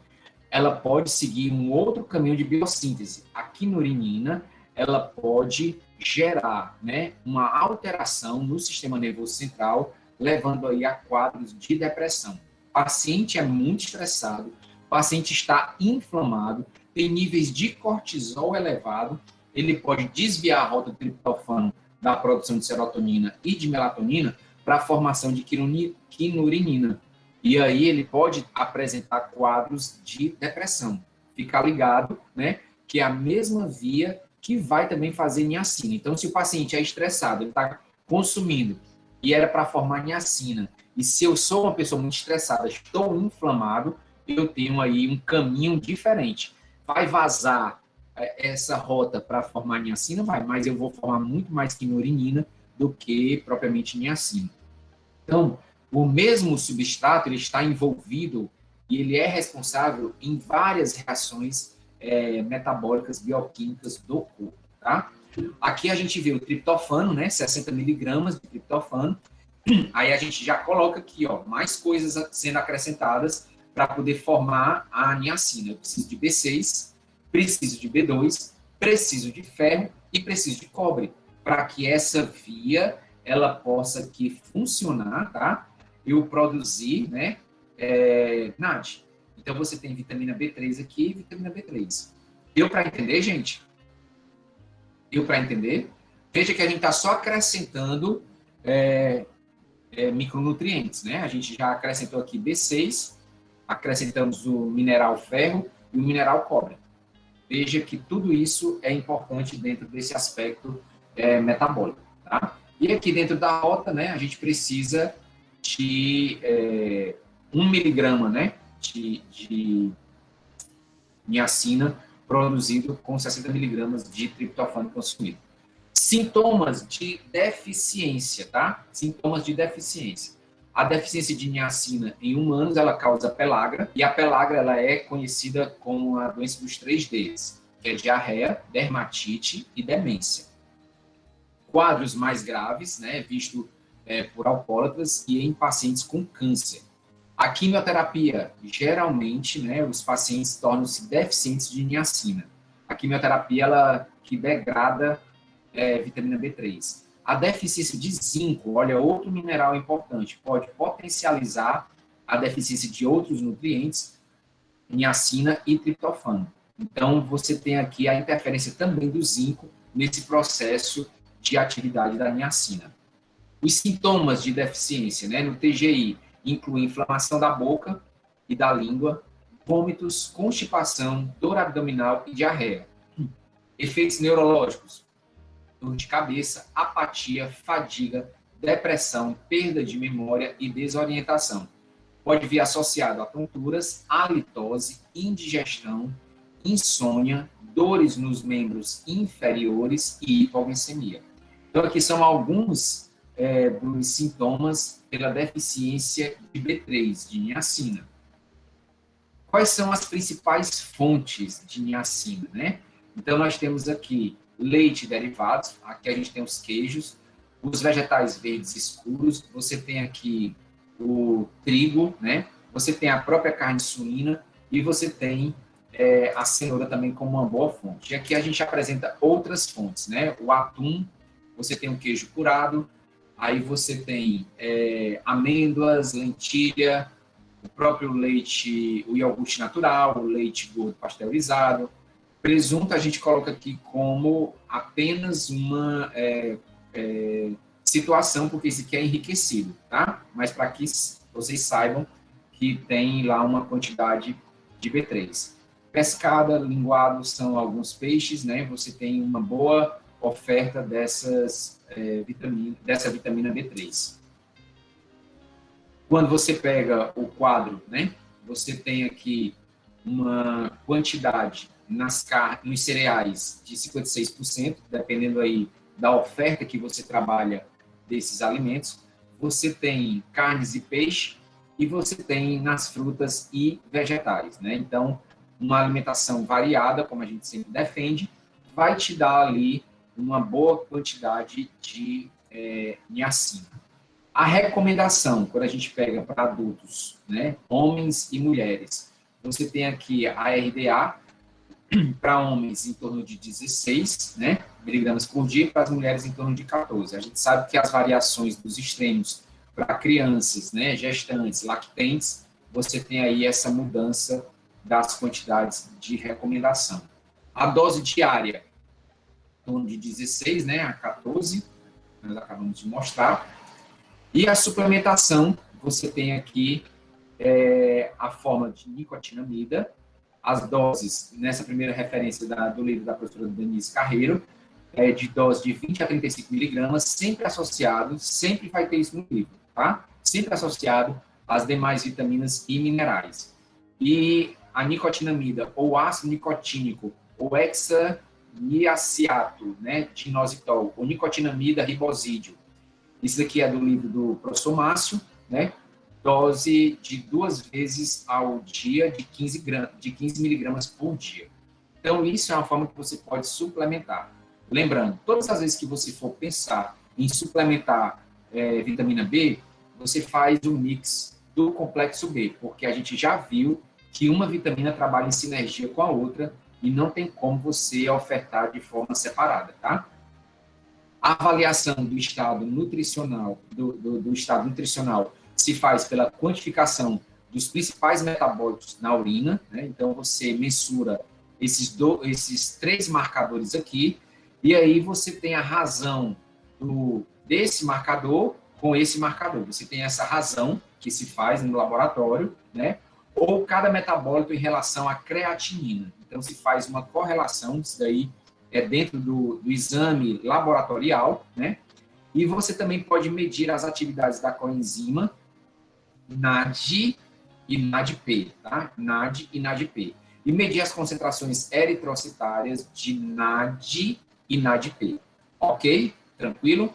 ela pode seguir um outro caminho de biossíntese. A quinurinina, ela pode gerar, né, uma alteração no sistema nervoso central, levando aí a quadros de depressão. O paciente é muito estressado, o paciente está inflamado, tem níveis de cortisol elevado, ele pode desviar a rota do triptofano da produção de serotonina e de melatonina para a formação de quinurinina. E aí ele pode apresentar quadros de depressão. Ficar ligado, né, que é a mesma via que vai também fazer niacina. Então, se o paciente é estressado, ele está consumindo e era para formar niacina, e se eu sou uma pessoa muito estressada, estou inflamado, eu tenho aí um caminho diferente. Vai vazar essa rota para formar niacina? Vai, mas eu vou formar muito mais quinurinina do que propriamente niacina. Então, o mesmo substrato ele está envolvido e ele é responsável em várias reações metabólicas bioquímicas do corpo, tá? Aqui a gente vê o triptofano, né, 60 miligramas de triptofano. Aí a gente já coloca aqui, ó, mais coisas sendo acrescentadas para poder formar a niacina. Eu preciso de B6, preciso de B2, preciso de ferro e preciso de cobre, para que essa via ela possa aqui funcionar, tá? Eu produzir, né, NAD. Então, você tem vitamina B3 aqui e vitamina B3. Deu para entender, gente? Deu para entender? Veja que a gente está só acrescentando micronutrientes, né? A gente já acrescentou aqui B6, acrescentamos o mineral ferro e o mineral cobre. Veja que tudo isso é importante dentro desse aspecto metabólico, tá? E aqui dentro da rota, né, a gente precisa de 1 miligrama, né, de niacina produzido com 60 miligramas de triptofano consumido. Sintomas de deficiência, tá? Sintomas de deficiência. A deficiência de niacina em humanos, ela causa pelagra, e a pelagra ela é conhecida como a doença dos 3Ds, que é diarreia, dermatite e demência. Quadros mais graves, né, visto por alcoólatras e em pacientes com câncer. A quimioterapia, geralmente, né, os pacientes tornam-se deficientes de niacina. A quimioterapia, ela que degrada vitamina B3. A deficiência de zinco, olha, outro mineral importante, pode potencializar a deficiência de outros nutrientes, niacina e triptofano. Então, você tem aqui a interferência também do zinco nesse processo de atividade da niacina. Os sintomas de deficiência, né, no TGI, incluem inflamação da boca e da língua, vômitos, constipação, dor abdominal e diarreia. Efeitos neurológicos, dor de cabeça, apatia, fadiga, depressão, perda de memória e desorientação. Pode vir associado a tonturas, halitose, indigestão, insônia, dores nos membros inferiores e hipoglicemia. Então, aqui são alguns dos sintomas pela deficiência de B3, de niacina. Quais são as principais fontes de niacina, né? Então, nós temos aqui leite e derivados, aqui a gente tem os queijos, os vegetais verdes escuros, você tem aqui o trigo, né? Você tem a própria carne suína e você tem a cenoura também como uma boa fonte. E aqui a gente apresenta outras fontes, né? O atum, você tem o queijo curado, aí você tem amêndoas, lentilha, o próprio leite, o iogurte natural, o leite gordo pasteurizado. Presunto a gente coloca aqui como apenas uma situação, porque isso aqui é enriquecido, tá? Mas para que vocês saibam que tem lá uma quantidade de B3. Pescada, linguado são alguns peixes, né? Você tem uma boa oferta dessa vitamina B3. Quando você pega o quadro, né, você tem aqui uma quantidade nos cereais de 56%, dependendo aí da oferta que você trabalha desses alimentos. Você tem carnes e peixe e você tem nas frutas e vegetais, né? Então, uma alimentação variada, como a gente sempre defende, vai te dar ali uma boa quantidade de niacina. A recomendação, quando a gente pega para adultos, né, homens e mulheres, você tem aqui a RDA, para homens em torno de 16, né, miligramas por dia, e para as mulheres em torno de 14. A gente sabe que as variações dos extremos para crianças, né, gestantes, lactentes, você tem aí essa mudança das quantidades de recomendação. A dose diária, em torno de 16, né, a 14, nós acabamos de mostrar. E a suplementação, você tem aqui a forma de nicotinamida, as doses, nessa primeira referência do livro da professora Denise Carreiro, de dose de 20 a 35 miligramas, sempre associado, sempre vai ter isso no livro, tá? Sempre associado às demais vitaminas e minerais. E a nicotinamida, ou ácido nicotínico, ou hexaniaciato, né, de inositol, ou nicotinamida ribosídeo. Isso aqui é do livro do professor Márcio, né? Dose de 2 vezes ao dia de 15 miligramas por dia. Então, isso é uma forma que você pode suplementar. Lembrando, todas as vezes que você for pensar em suplementar vitamina B, você faz um mix do complexo B, porque a gente já viu que uma vitamina trabalha em sinergia com a outra e não tem como você ofertar de forma separada, tá? A avaliação do estado nutricional, do estado nutricional se faz pela quantificação dos principais metabólitos na urina, né? Então, você mensura esses 3 marcadores aqui, e aí você tem a razão desse marcador com esse marcador. Você tem essa razão que se faz no laboratório, né? Ou cada metabólito em relação à creatinina. Então, se faz uma correlação, isso daí dentro do exame laboratorial, né? E você também pode medir as atividades da coenzima NAD e NADP, tá? NAD e NADP. E medir as concentrações eritrocitárias de NAD e NADP. Ok? Tranquilo?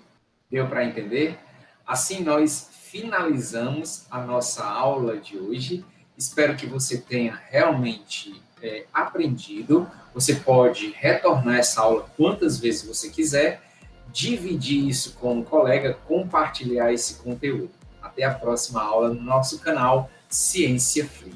Deu para entender? Assim nós finalizamos a nossa aula de hoje. Espero que você tenha realmente aprendido. Você pode retornar essa aula quantas vezes você quiser, dividir isso com um colega, compartilhar esse conteúdo. Até a próxima aula no nosso canal Ciência Free.